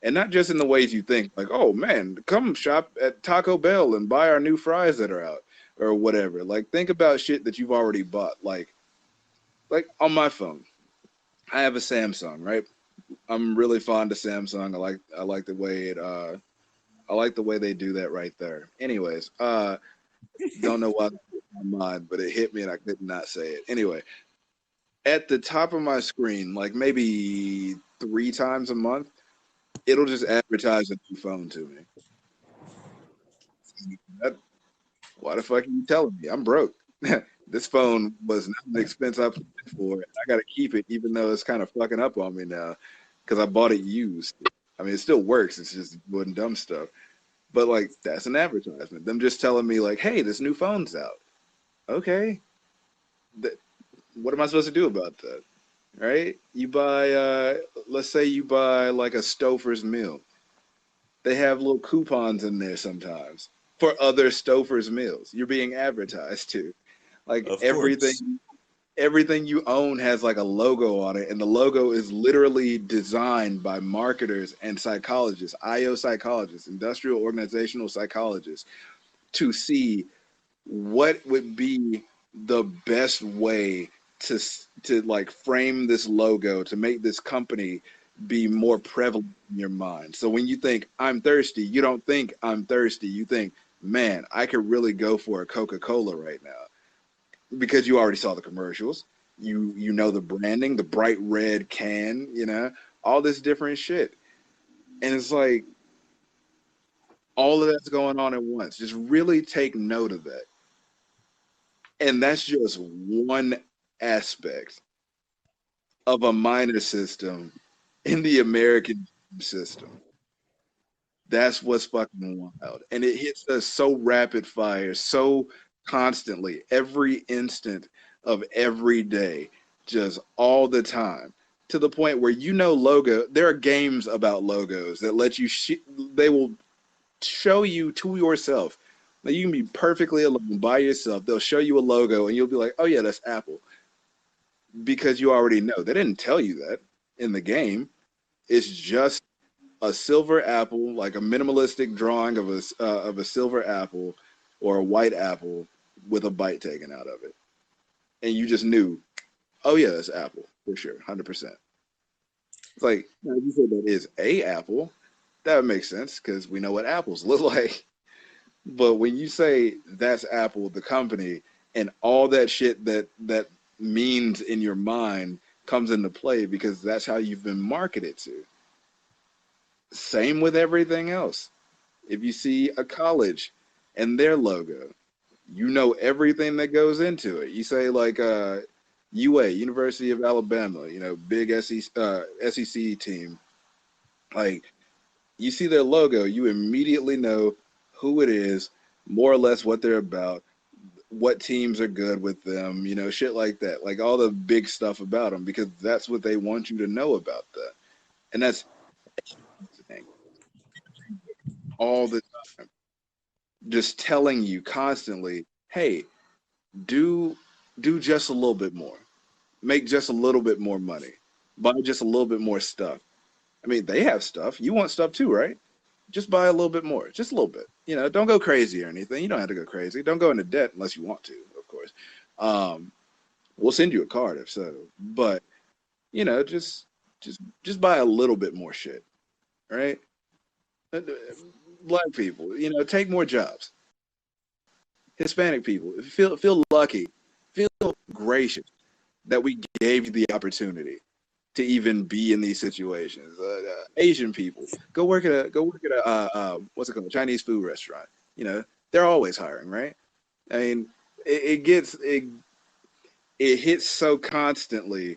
And not just in the ways you think, like, oh man, come shop at Taco Bell and buy our new fries that are out or whatever. Like, think about shit that you've already bought. Like on my phone, I have a Samsung, right? I'm really fond of Samsung. I like the way it I like the way they do that right there. Anyways, don't know why that hit my mind, but it hit me and I could not say it. Anyway, at the top of my screen, like maybe 3 times a month, it'll just advertise a new phone to me. That, why the fuck are you telling me? I'm broke. This phone was not an expense I planned for, and I got to keep it, even though it's kind of fucking up on me now because I bought it used. I mean, it still works. It's just doing dumb stuff. But like, that's an advertisement. Them just telling me like, "Hey, this new phone's out." Okay, Th- what am I supposed to do about that? Right? You buy, let's say you buy like a Stouffer's meal. They have little coupons in there sometimes for other Stouffer's meals. You're being advertised to. Like Of course. everything you own has like a logo on it, and the logo is literally designed by marketers and psychologists, IO psychologists, industrial organizational psychologists, to see what would be the best way to like frame this logo to make this company be more prevalent in your mind. So when you think I'm thirsty, you don't think I'm thirsty. You think, man, I could really go for a Coca-Cola right now because you already saw the commercials. You know the branding, the bright red can, all this different shit. And it's like all of that's going on at once. Just really take note of that. And that's just one aspect of a minor system in the American system. That's what's fucking wild. And it hits us so rapid fire, so constantly, every instant of every day, just all the time, to the point where there are games about logos that let you, they will show you to yourself. Now, you can be perfectly alone by yourself. They'll show you a logo and you'll be like, oh, yeah, that's Apple. Because you already know. They didn't tell you that in the game. It's just a silver apple, like a minimalistic drawing of a silver apple or a white apple with a bite taken out of it. And you just knew, oh, yeah, that's Apple for sure, 100%. It's like, now, if you said that is a apple, that would make sense because we know what apples look like. But when you say that's Apple, the company, and all that shit that means in your mind comes into play because that's how you've been marketed to. Same with everything else. If you see a college and their logo, you know everything that goes into it. You say like UA, University of Alabama, big SEC team. Like you see their logo, you immediately know who it is, more or less what they're about, what teams are good with them, shit like that. Like all the big stuff about them because that's what they want you to know about that. And that's all the time. Just telling you constantly, hey, do do just a little bit more. Make just a little bit more money. Buy just a little bit more stuff. I mean, they have stuff. You want stuff too, right? Just buy a little bit more, just a little bit. Don't go crazy or anything. You don't have to go crazy. Don't go into debt unless you want to, of course. Um, we'll send you a card if so. But just buy a little bit more shit, right? Black people, take more jobs. Hispanic people, feel lucky, feel gracious that we gave you the opportunity to even be in these situations. Asian people, go work at a what's it called, Chinese food restaurant. They're always hiring, right? I mean, it hits so constantly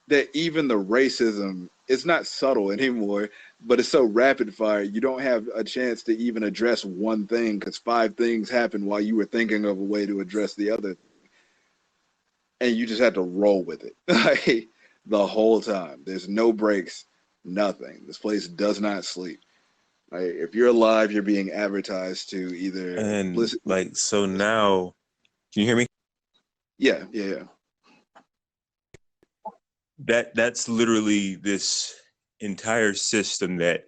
that even the racism it's not subtle anymore, but it's so rapid fire. You don't have a chance to even address one thing because 5 things happened while you were thinking of a way to address the other, and you just had to roll with it like, the whole time. There's no breaks, nothing. This place does not sleep. Like, if you're alive, you're being advertised to either And explicitly. like, so now, can you hear me? Yeah, yeah, yeah. That's literally this entire system that,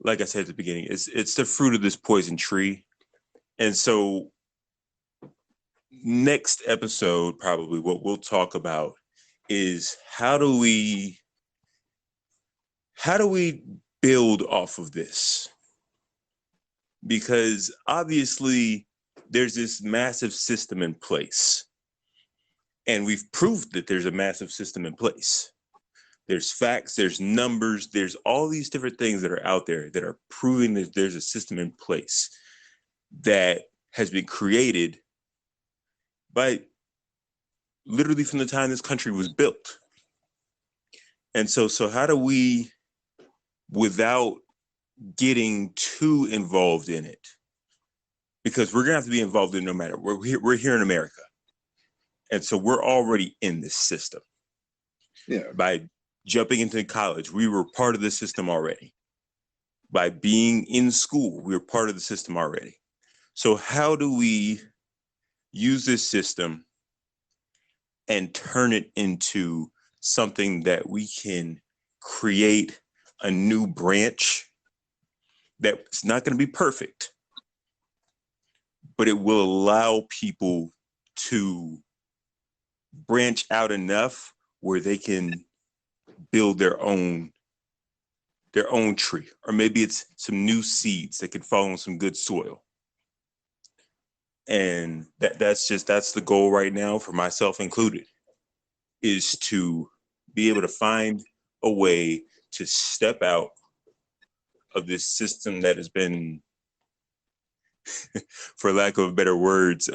like I said at the beginning, it's the fruit of this poison tree. And so next episode, probably what we'll talk about is how do we build off of this? Because obviously there's this massive system in place, and we've proved that there's a massive system in place. There's facts, there's numbers, there's all these different things that are out there that are proving that there's a system in place that has been created by literally from the time this country was built. And so how do we, without getting too involved in it, because we're gonna have to be involved in no matter, we're here in America. And so we're already in this system. Yeah. By jumping into college, we were part of the system already. By being in school, we were part of the system already. So how do we use this system and turn it into something that we can create a new branch that's not going to be perfect, but it will allow people to branch out enough where they can build their own tree, or maybe it's some new seeds that can fall on some good soil. And that's the goal right now, for myself included, is to be able to find a way to step out of this system that has been, for lack of better words,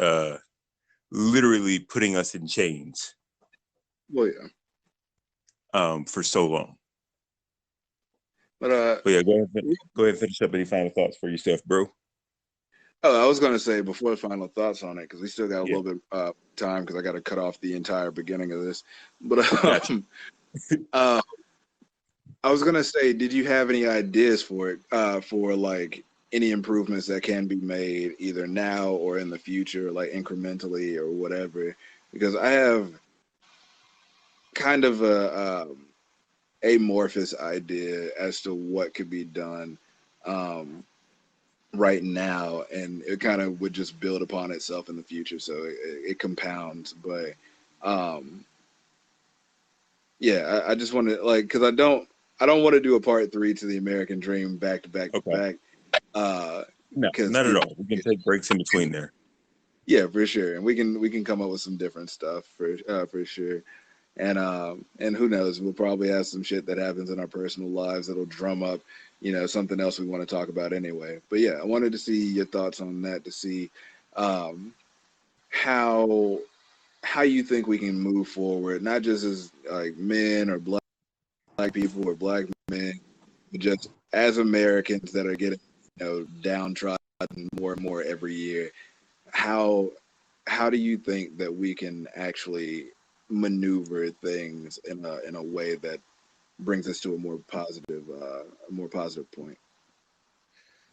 literally putting us in chains. Well, yeah. For so long. But yeah, go ahead and finish up any final thoughts for yourself, bro. Oh, I was going to say before the final thoughts on it, because we still got a Yeah. little bit time, because I got to cut off the entire beginning of this. But Gotcha. I was going to say, did you have any ideas for it, for like any improvements that can be made either now or in the future, like incrementally or whatever? Because I have kind of a amorphous idea as to what could be done right now, and it kind of would just build upon itself in the future, so it compounds. But yeah, I just want to, like, because I don't want to do a part 3 to the American Dream back to back to back. No, not at all. We can take breaks in between there. Yeah, for sure, and we can come up with some different stuff for sure. And who knows, we'll probably have some shit that happens in our personal lives that'll drum up, something else we want to talk about anyway. But yeah, I wanted to see your thoughts on that, to see how you think we can move forward, not just as like men or black people or black men, but just as Americans that are getting downtrodden more and more every year. How do you think that we can actually maneuver things in a way that brings us to a more positive point?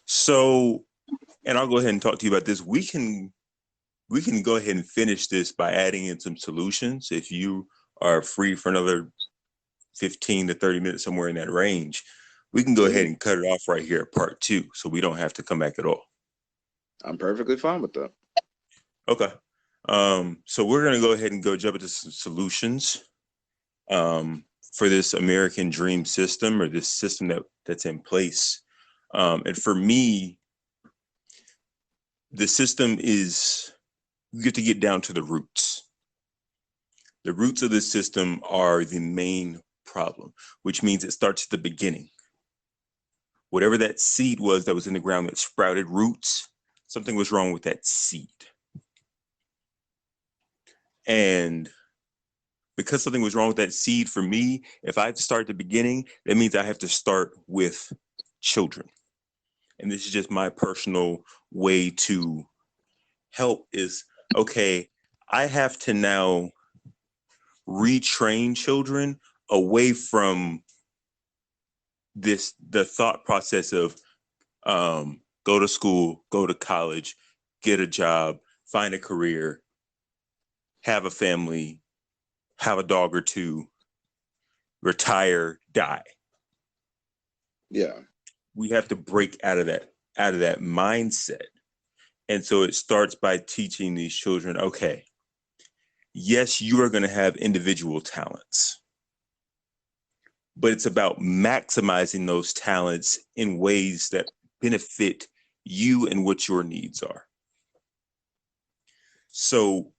So, and I'll go ahead and talk to you about this. We can go ahead and finish this by adding in some solutions. If you are free for another 15 to 30 minutes, somewhere in that range, we can go ahead and cut it off right here at part 2, so we don't have to come back at all. I'm perfectly fine with that. Okay. So we're going to go ahead and jump into some solutions for this American Dream system, or this system that's in place. And for me, the system is, you get to get down to the roots. The roots of this system are the main problem, which means it starts at the beginning. Whatever that seed was that was in the ground that sprouted roots, something was wrong with that seed. And because something was wrong with that seed, for me, if I have to start at the beginning, that means I have to start with children. And this is just my personal way to help is, okay, I have to now retrain children away from the thought process of go to school, go to college, get a job, find a career, have a family, have a dog or two, retire, die. Yeah. We have to break out of that mindset. And so it starts by teaching these children, okay, yes, you are going to have individual talents, but it's about maximizing those talents in ways that benefit you and what your needs are. So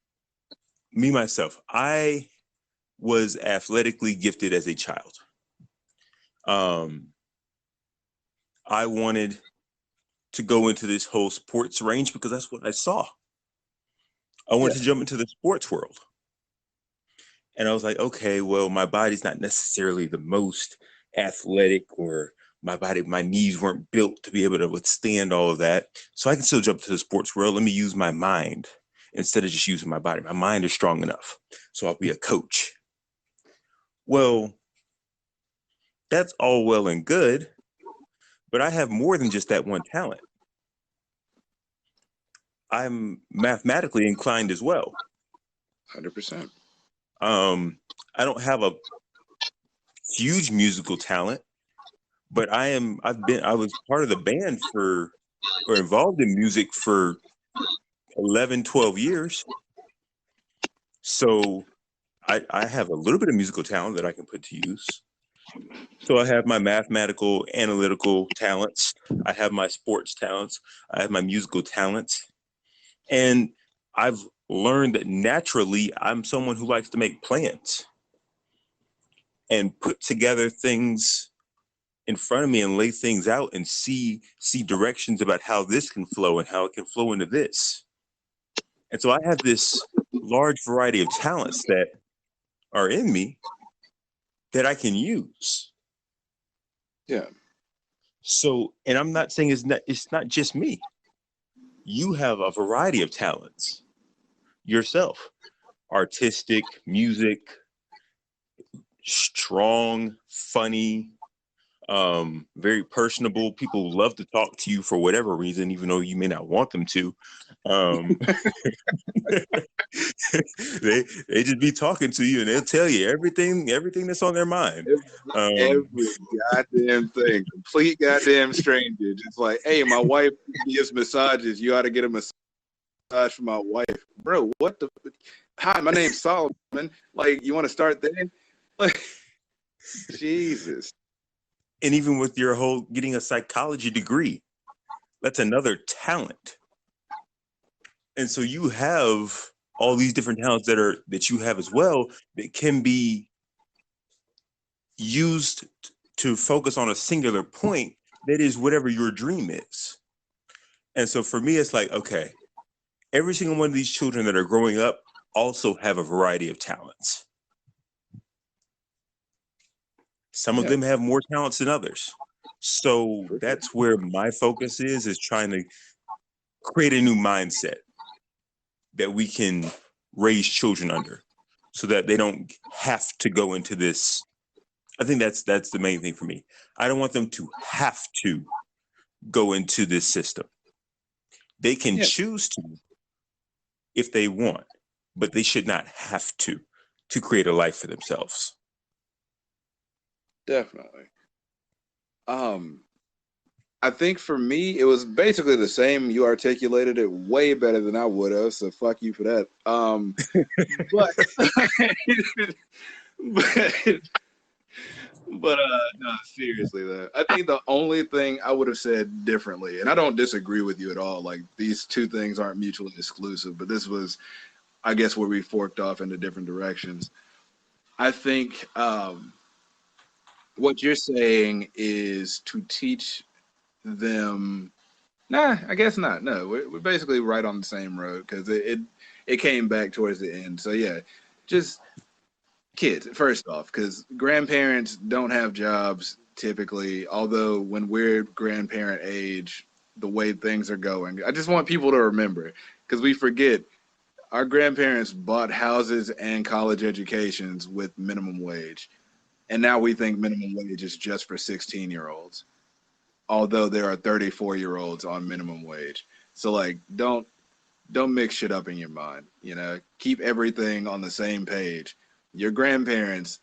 me, myself, I was athletically gifted as a child. I wanted to go into this whole sports range because that's what I saw. I wanted to jump into the sports world. And I was like, okay, well, my body's not necessarily the most athletic, or my knees weren't built to be able to withstand all of that. So I can still jump to the sports world. Let me use my mind instead of just using my body. My mind is strong enough. So I'll be a coach. Well, that's all well and good, but I have more than just that one talent. I'm mathematically inclined as well. 100%. I don't have a huge musical talent, but I was part of the band or involved in music for 11, 12 years. So I have a little bit of musical talent that I can put to use. So I have my mathematical, analytical talents. I have my sports talents. I have my musical talents. And I've learned that naturally I'm someone who likes to make plans and put together things in front of me and lay things out and see directions about how this can flow and how it can flow into this. And so I have this large variety of talents that are in me that I can use. Yeah. So, and I'm not saying it's not just me. You have a variety of talents yourself. Artistic, music, strong, funny, very personable. People love to talk to you for whatever reason, even though you may not want them to. They just be talking to you and they'll tell you everything that's on their mind. Every goddamn thing. Complete goddamn stranger. Just like, hey, my wife gives massages. You ought to get a massage for my wife. Bro, what the? Hi, my name's Solomon. Like, you want to start there? Like, Jesus. And even with your whole getting a psychology degree, that's another talent. And so you have all these different talents that you have as well that can be used to focus on a singular point that is whatever your dream is. And so for me, it's like, okay, every single one of these children that are growing up also have a variety of talents. Some of them have more talents than others. So that's where my focus is trying to create a new mindset that we can raise children under so that they don't have to go into this. I think that's the main thing for me. I don't want them to have to go into this system. They can choose to if they want, but they should not have to create a life for themselves. Definitely. I think for me, it was basically the same. You articulated it way better than I would have, so fuck you for that. But no, seriously though, I think the only thing I would have said differently, and I don't disagree with you at all. Like, these two things aren't mutually exclusive, but this was, I guess, where we forked off into different directions. I think what you're saying is to teach them. Nah, I guess not. No, we're basically right on the same road because it came back towards the end. So yeah, just kids first off, because grandparents don't have jobs typically. Although when we're grandparent age, the way things are going, I just want people to remember, because we forget our grandparents bought houses and college educations with minimum wage, and now we think minimum wage is just for 16-year-olds. Although there are 34-year-olds on minimum wage. So like, don't mix shit up in your mind. You know, keep everything on the same page. Your grandparents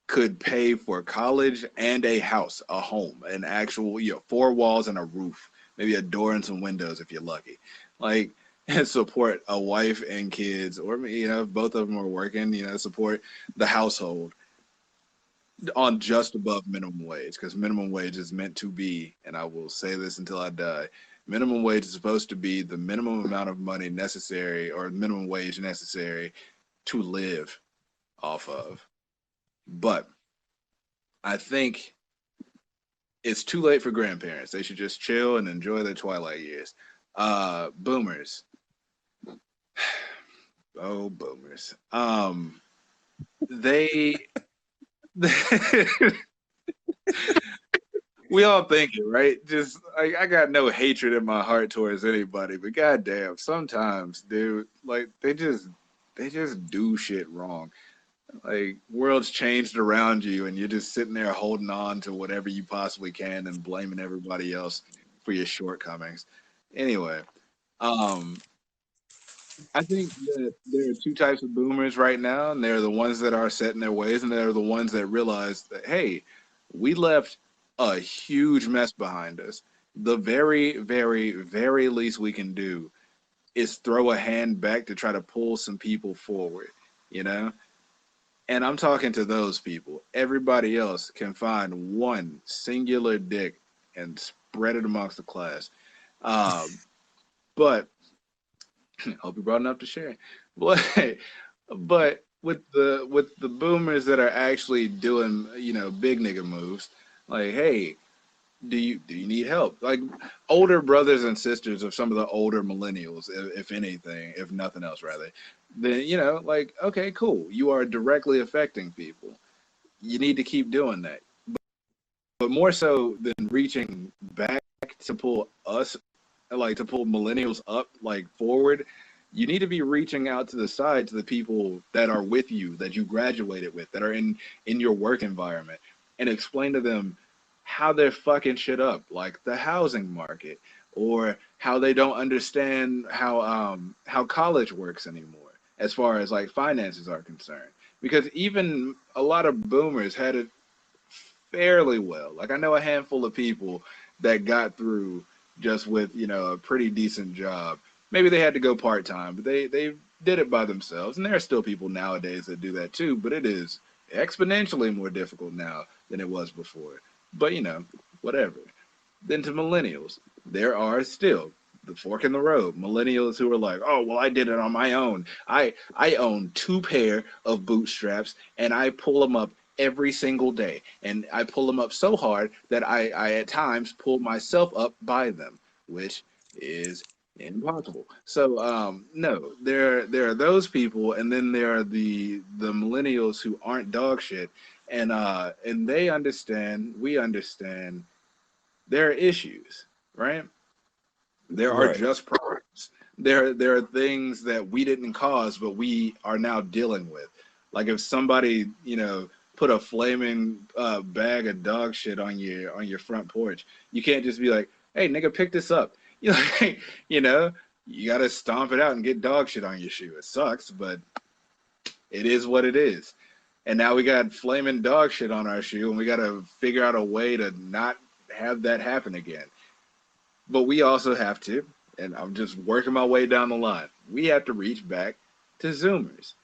could pay for college and a house, a home, an actual, 4 walls and a roof, maybe a door and some windows if you're lucky. Like, and support a wife and kids, or, if both of them are working, support the household on just above minimum wage, because minimum wage is meant to be, and I will say this until I die, minimum wage is supposed to be the minimum amount of money necessary, or minimum wage necessary to live off of. But I think it's too late for grandparents. They should just chill and enjoy their twilight years. Boomers. Oh, boomers. They we all think it, right? Just I got no hatred in my heart towards anybody, but goddamn, sometimes, dude, like they just do shit wrong. Like, world's changed around you, and you're just sitting there holding on to whatever you possibly can and blaming everybody else for your shortcomings. Anyway, um, I think that there are two types of boomers right now, and they're the ones that are set in their ways, and they're the ones that realize that, hey, we left a huge mess behind us. The very, very, very least we can do is throw a hand back to try to pull some people forward, you know? And I'm talking to those people. Everybody else can find one singular dick and spread it amongst the class. Um, but hope you brought enough to share. But with the boomers that are actually doing, big nigga moves, like, hey, do you need help? Like, older brothers and sisters of some of the older millennials, if anything, if nothing else, rather, then, like, okay, cool. You are directly affecting people. You need to keep doing that. But more so than reaching back to pull us, like to pull millennials up, like forward, you need to be reaching out to the side, to the people that are with you, that you graduated with, that are in your work environment, and explain to them how they're fucking shit up, like the housing market, or how they don't understand how college works anymore, as far as like finances are concerned. Because even a lot of boomers had it fairly well. Like, I know a handful of people that got through just with, a pretty decent job. Maybe they had to go part time, but they did it by themselves. And there are still people nowadays that do that too, but it is exponentially more difficult now than it was before. But, whatever. Then to millennials, there are still the fork in the road. Millennials who are like, oh, well, I did it on my own. I own 2 pair of bootstraps, and I pull them up every single day. And I pull them up so hard that I at times pull myself up by them, which is impossible. So no, there are those people, and then there are the millennials who aren't dog shit, and they understand, we understand there are issues, right? There are Right. just problems. There are things that we didn't cause, but we are now dealing with. Like, if somebody, put a flaming bag of dog shit on your front porch, you can't just be like, "Hey, nigga, pick this up." You know, you know, you gotta stomp it out and get dog shit on your shoe. It sucks, but it is what it is. And now we got flaming dog shit on our shoe, and we gotta figure out a way to not have that happen again. But we also have to, and I'm just working my way down the line, we have to reach back to Zoomers,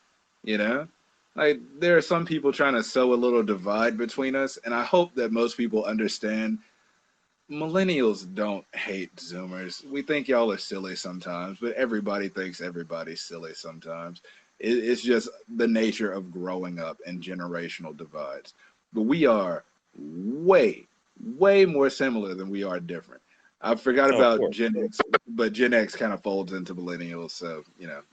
you know? Like, there are some people trying to sow a little divide between us, and I hope that most people understand millennials don't hate Zoomers. We think y'all are silly sometimes, but everybody thinks everybody's silly sometimes. It's just the nature of growing up and generational divides. But we are way, way more similar than we are different. I forgot Oh, of about course. Gen X, but Gen X kind of folds into millennials, so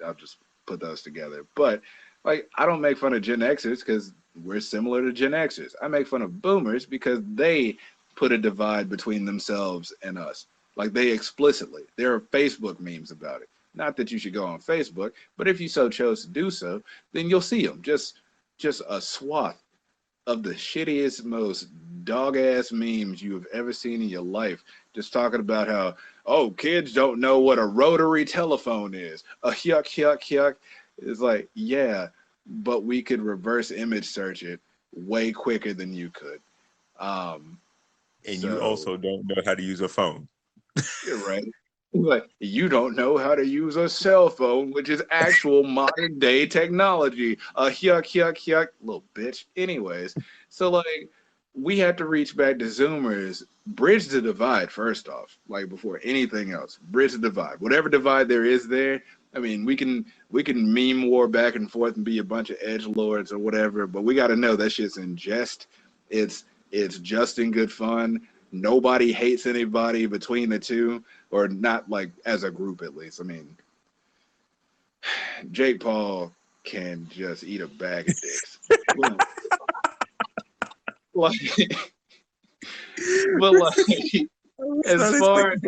I'll just put those together. But like, I don't make fun of Gen Xers because we're similar to Gen Xers. I make fun of Boomers because they put a divide between themselves and us. Like, they explicitly, there are Facebook memes about it. Not that you should go on Facebook, but if you so chose to do so, then you'll see them. Just a swath of the shittiest, most dog ass memes you have ever seen in your life. Just talking about how, oh, kids don't know what a rotary telephone is. A yuck, yuck, yuck. It's like, yeah, but we could reverse image search it way quicker than you could. And So you also don't know how to use a phone. you're right. Like, you don't know how to use a cell phone, which is actual modern day technology. Yuck, little bitch. Anyways, so like we had to reach back to Zoomers, bridge the divide first off, like before anything else. Bridge the divide. Whatever divide there is there. I mean, we can meme war back and forth and be a bunch of edge lords or whatever, but we got to know that shit's in jest. It's just in good fun. Nobody hates anybody between the two, or not like as a group at least. I mean, Jake Paul can just eat a bag of dicks. like, but like, as far as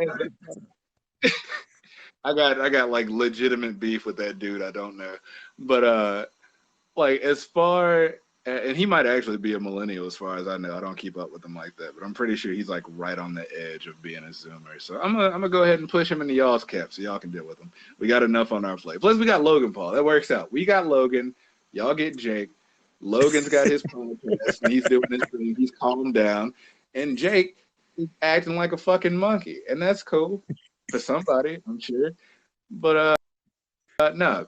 I got like legitimate beef with that dude. I don't know, but like as far and he might actually be a millennial as far as I know. I don't keep up with him like that, but I'm pretty sure he's like right on the edge of being a Zoomer. So I'm gonna go ahead and push him into y'all's cap so y'all can deal with him. We got enough on our plate. Plus we got Logan Paul. That works out. We got Logan. Y'all get Jake. Logan's got his podcast and he's doing his thing. He's calmed down. And Jake is acting like a fucking monkey. And that's cool for somebody, I'm sure. But no,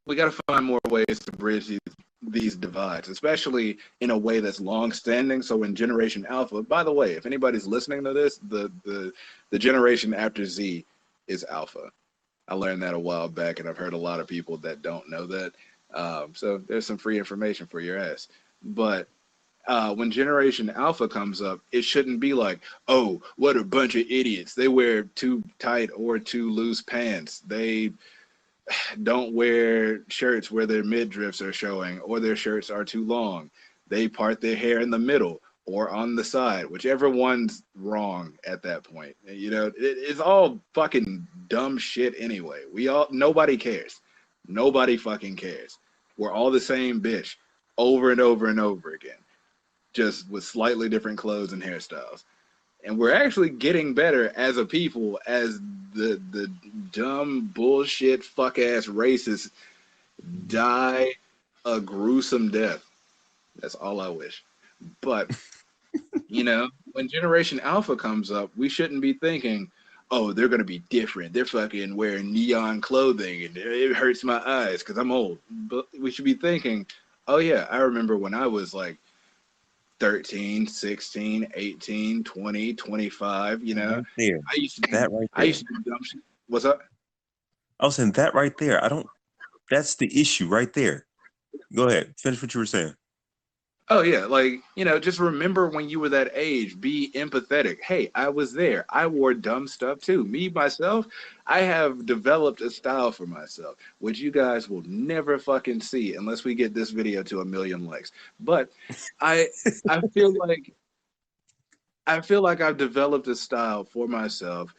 we gotta find more ways to bridge these divides, especially in a way that's long standing. So in Generation Alpha, by the way, if anybody's listening to this, the generation after Z is Alpha. I learned that a while back, and I've heard a lot of people that don't know that. So there's some free information for your ass. But when Generation Alpha comes up, it shouldn't be like, oh, what a bunch of idiots. They wear too tight or too loose pants. They don't wear shirts where their midriffs are showing or their shirts are too long. They part their hair in the middle or on the side, whichever one's wrong at that point. You know, it's all fucking dumb shit anyway. Nobody cares. Nobody fucking cares. We're all the same bitch over and over and over again, just with slightly different clothes and hairstyles. And we're actually getting better as a people as the dumb bullshit fuck ass racists die a gruesome death. That's all I wish. But you know, when Generation Alpha comes up, we shouldn't be thinking, oh, they're gonna be different. They're fucking wearing neon clothing and it hurts my eyes because I'm old. But we should be thinking, oh yeah, I remember when I was like 13, 16, 18, 20, 25, you know. Right there. I used to do That right there. dumb shit. What's up? I was saying that right there. That's the issue right there. Go ahead. Finish what you were saying. Oh yeah, like, you know, just remember when you were that age, be empathetic. Hey, I was there. I wore dumb stuff too. Me, myself, I have developed a style for myself, which you guys will never fucking see unless we get this video to 1 million likes. But I I feel like I've developed a style for myself,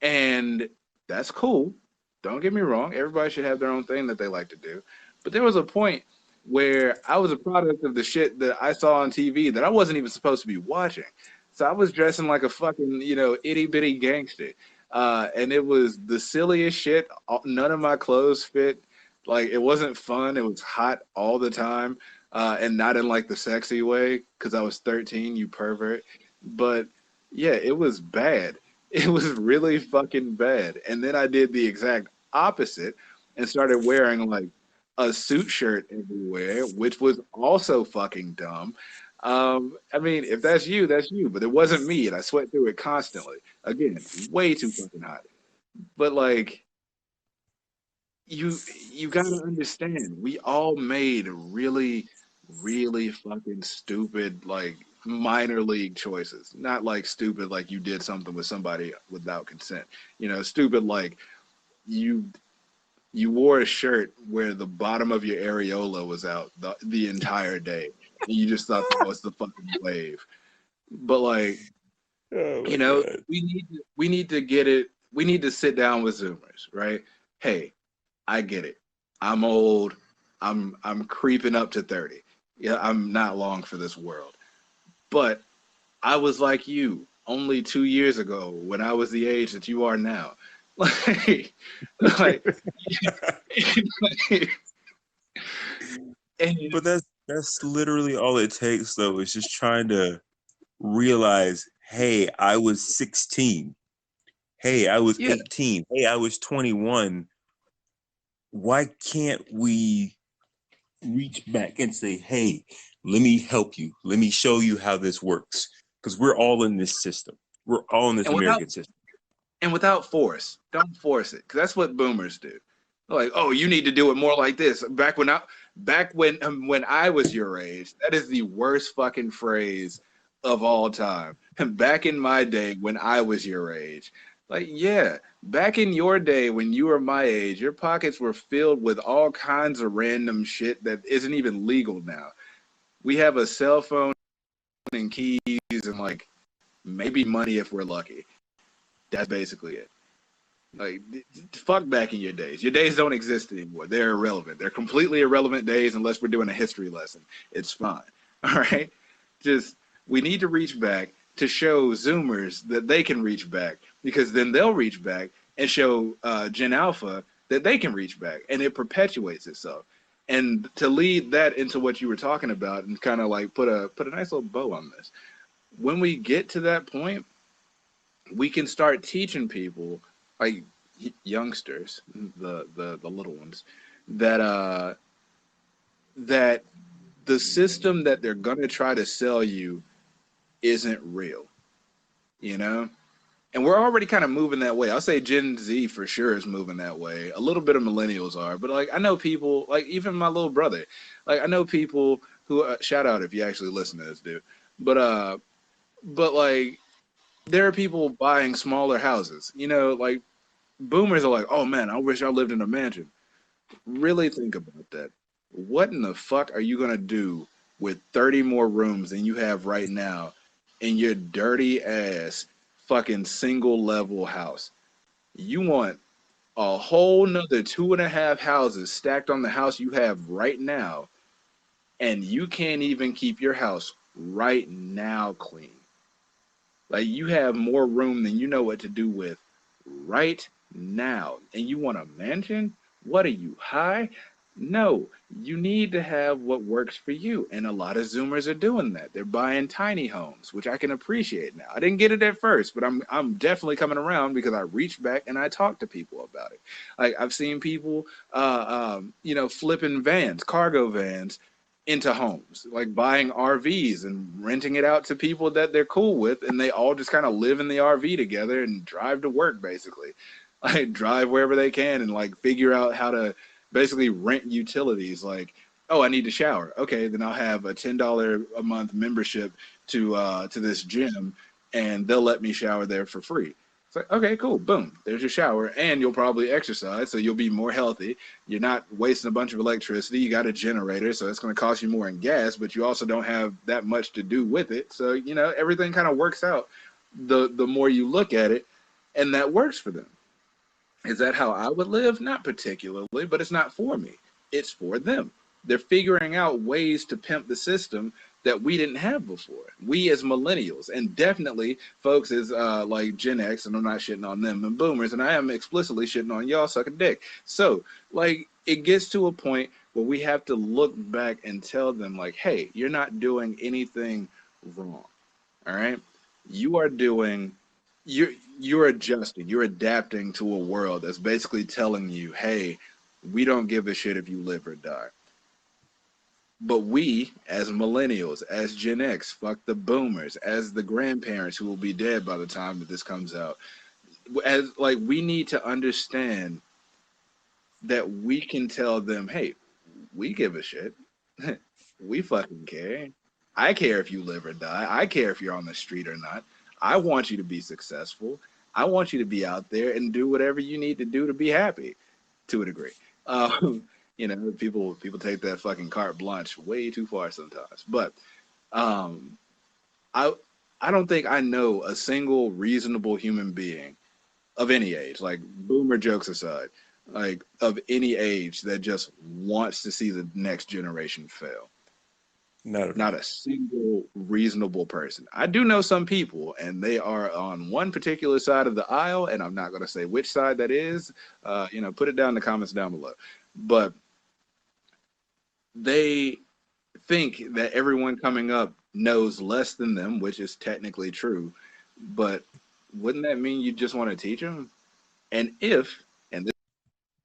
and that's cool. Don't get me wrong. Everybody should have their own thing that they like to do. But there was a point where I was a product of the shit that I saw on TV that I wasn't even supposed to be watching. So I was dressing like a fucking, you know, itty bitty gangster. And it was the silliest shit. None of my clothes fit. Like, it wasn't fun. It was hot all the time. And not in like the sexy way because I was 13, you pervert. But yeah, it was bad. It was really fucking bad. And then I did the exact opposite and started wearing like a suit shirt everywhere, which was also fucking dumb. I mean, if that's you, that's you, but it wasn't me, and I sweat through it constantly. Again, way too fucking hot. But like, you gotta understand, we all made really, really fucking stupid, like minor league choices. Not like stupid like you did something with somebody without consent. You know, stupid like you you wore a shirt where the bottom of your areola was out the entire day. And you just thought that was the fucking wave. But like, Oh my you know, God. we need to get it. We need to sit down with Zoomers, right? Hey, I get it. I'm old. I'm creeping up to 30. Yeah, I'm not long for this world. But I was like you only 2 years ago when I was the age that you are now. Like, like, But that's That's literally all it takes, though, is just trying to realize, hey, I was 16. Hey, I was Yeah. 18. Hey, I was 21. Why can't we reach back and say, hey, let me help you. Let me show you how this works. Because we're all in this system. We're all in this And without American system. force. Don't force it, because that's what boomers do. They're like, oh, you need to do it more like this. Back when I was your age, that is the worst fucking phrase of all time. Back in my day when I was your age. Like, yeah, back in your day when you were my age, your pockets were filled with all kinds of random shit that isn't even legal now. We have a cell phone and keys and like maybe money if we're lucky. That's basically it. Like, fuck back in your days. Your days don't exist anymore. They're irrelevant. They're completely irrelevant days unless we're doing a history lesson. It's fine. All right? Just, we need to reach back to show Zoomers that they can reach back, because then they'll reach back and show Gen Alpha that they can reach back, and it perpetuates itself. And to lead that into what you were talking about and kind of like put a nice little bow on this, when we get to that point, we can start teaching people, like youngsters, the little ones, that that the system that they're gonna try to sell you isn't real, you know. And we're already kind of moving that way. I'll say Gen Z for sure is moving that way. A little bit of millennials are, but like I know people, like even my little brother, like I know people who shout out if you actually listen to this dude, but like there are people buying smaller houses, you know, like boomers are like, oh man, I wish I lived in a mansion. Really think about that. What in the fuck are you gonna do with 30 more rooms than you have right now in your dirty ass fucking single level house? You want a whole nother 2.5 houses stacked on the house you have right now, and you can't even keep your house right now clean. Like, you have more room than you know what to do with right now. And you want a mansion? What are you, high? No, you need to have what works for you. And a lot of Zoomers are doing that. They're buying tiny homes, which I can appreciate now. I didn't get it at first, but I'm definitely coming around because I reached back and I talked to people about it. Like, I've seen people flipping vans, cargo vans, into homes, like buying RVs and renting it out to people that they're cool with, and they all just kind of live in the RV together and drive to work basically. Like, drive wherever they can and like figure out how to basically rent utilities. Like, oh, I need to shower. Okay, then I'll have a $10 a month membership to this gym, and they'll let me shower there for free. It's like, okay, cool, boom, there's your shower, and you'll probably exercise, so you'll be more healthy. You're not wasting a bunch of electricity. You got a generator, so it's going to cost you more in gas, but you also don't have that much to do with it. So, you know, everything kind of works out the more you look at it, and that works for them. Is that how I would live? Not particularly, but it's not for me. It's for them. They're figuring out ways to pimp the system that we didn't have before. We as millennials, and definitely folks as like Gen X, and I'm not shitting on them, and boomers, and I am explicitly shitting on y'all suck a dick. So, like, it gets to a point where we have to look back and tell them, like, hey, you're not doing anything wrong. All right? You are doing you're adjusting, you're adapting to a world that's basically telling you, hey, we don't give a shit if you live or die. But we, as millennials, as Gen X, fuck the boomers, as the grandparents who will be dead by the time that this comes out, as like we need to understand that we can tell them, hey, we give a shit. We fucking care. I care if you live or die. I care if you're on the street or not. I want you to be successful. I want you to be out there and do whatever you need to do to be happy, to a degree. People take that fucking carte blanche way too far sometimes. But um, I I don't think I know a single reasonable human being of any age, like boomer jokes aside, like of any age that just wants to see the next generation fail. Not at Not all. a single reasonable person. I do know some people, and they are on one particular side of the aisle, and I'm not going to say which side that is. Put it down in the comments down below. But they think that everyone coming up knows less than them, which is technically true. But wouldn't that mean you just want to teach them? And and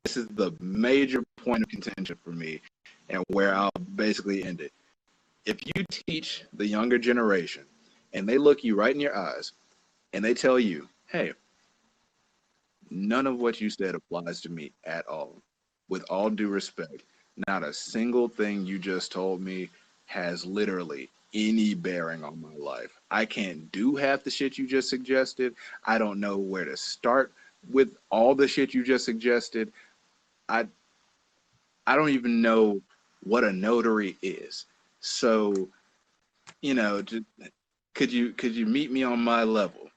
this is the major point of contention for me, and where I'll basically end it. If you teach the younger generation and they look you right in your eyes and they tell you, hey, none of what you said applies to me at all. With all due respect, not a single thing you just told me has literally any bearing on my life. I can't do half the shit you just suggested. I don't know where to start with all the shit you just suggested. I I don't even know what a notary is. So, could you meet me on my level?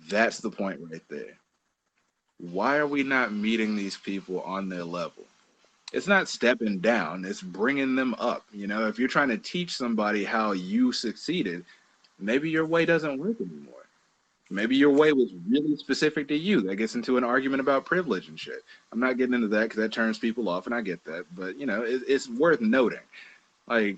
That's the point right there. Why are we not meeting these people on their level? It's not stepping down, it's bringing them up. If you're trying to teach somebody how you succeeded, maybe your way doesn't work anymore. Maybe your way was really specific to you. That gets into an argument about privilege and shit. I'm not getting into that because that turns people off, and I get that. But, it's worth noting. Like,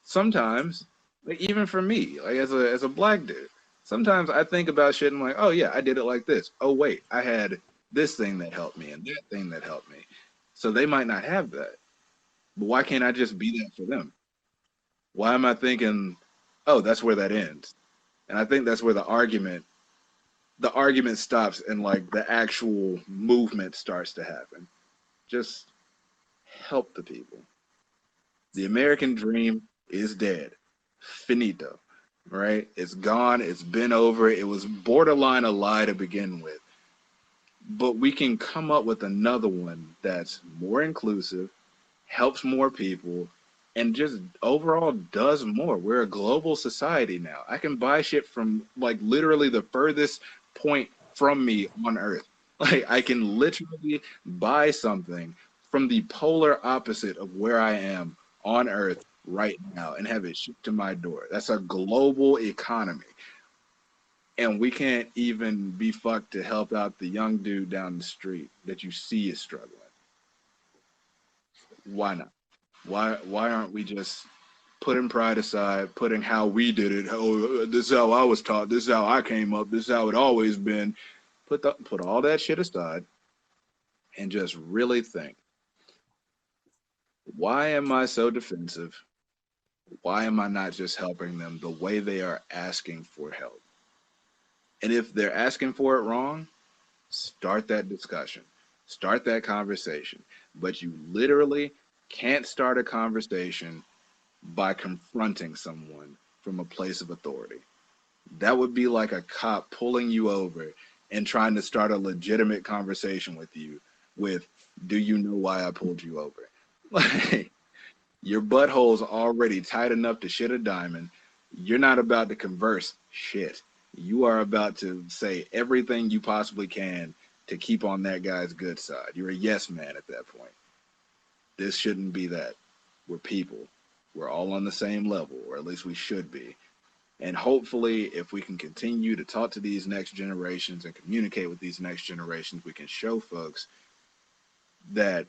sometimes, like, even for me, like, as a black dude, sometimes I think about shit and I'm like, oh, yeah, I did it like this. Oh, wait, I had this thing that helped me and that thing that helped me. So they might not have that. But why can't I just be that for them? Why am I thinking, oh, that's where that ends? And I think that's where the argument stops and like the actual movement starts to happen. Just help the people. The American dream is dead. Finito. Right? It's gone. It's been over. It was borderline a lie to begin with. But we can come up with another one that's more inclusive, helps more people, and just overall does more. We're a global society now. I can buy shit from like literally the furthest point from me on earth. Like I can literally buy something from the polar opposite of where I am on earth right now and have it shipped to my door. That's a global economy. And we can't even be fucked to help out the young dude down the street that you see is struggling. Why not? Why aren't we just putting pride aside, putting how we did it? Oh, this is how I was taught. This is how I came up. This is how it always been. Put all that shit aside and just really think. Why am I so defensive? Why am I not just helping them the way they are asking for help? And if they're asking for it wrong, start that discussion, start that conversation. But you literally can't start a conversation by confronting someone from a place of authority. That would be like a cop pulling you over and trying to start a legitimate conversation with you with, do you know why I pulled you over? Like, your butthole's already tight enough to shit a diamond. You're not about to converse shit. You are about to say everything you possibly can to keep on that guy's good side. You're a yes man at that point. This shouldn't be that. We're people. We're all on the same level, or at least we should be. And hopefully, if we can continue to talk to these next generations and communicate with these next generations, we can show folks that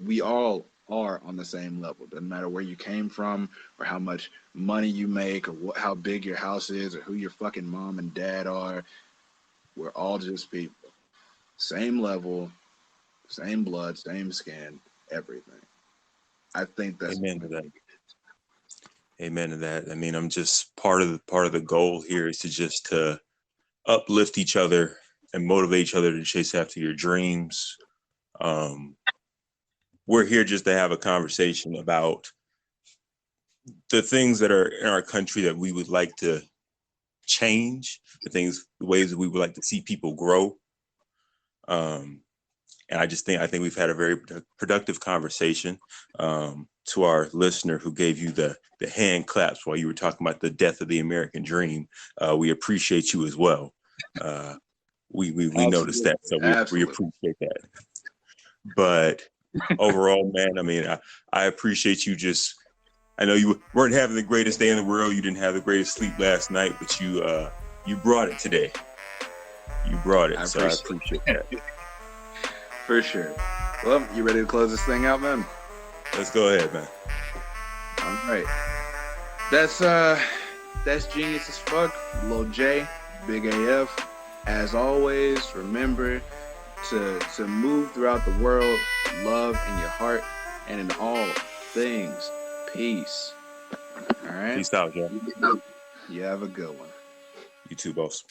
we all are on the same level. Doesn't matter where you came from or how much money you make or how big your house is or who your fucking mom and dad are. We're all just people. Same level, same blood, same skin, everything. I think that's Amen to that. Amen to that. I mean, I'm just part of the goal here is to uplift each other and motivate each other to chase after your dreams. We're here just to have a conversation about the things that are in our country that we would like to change, the ways that we would like to see people grow. And I think we've had a very productive conversation. To our listener who gave you the hand claps while you were talking about the death of the American dream, we appreciate you as well. We noticed that, so we appreciate that. But overall, man, I mean, I appreciate you. I know you weren't having the greatest day in the world. You didn't have the greatest sleep last night, but you brought it today. You brought it, so I appreciate that. For sure. Well, you ready to close this thing out, man? Let's go ahead, man. All right. That's genius as fuck. Lil J, Big AF. As always, remember to move throughout the world, love in your heart, and in all things, peace. All right. Peace out, y'all. You have a good one. You too, boss.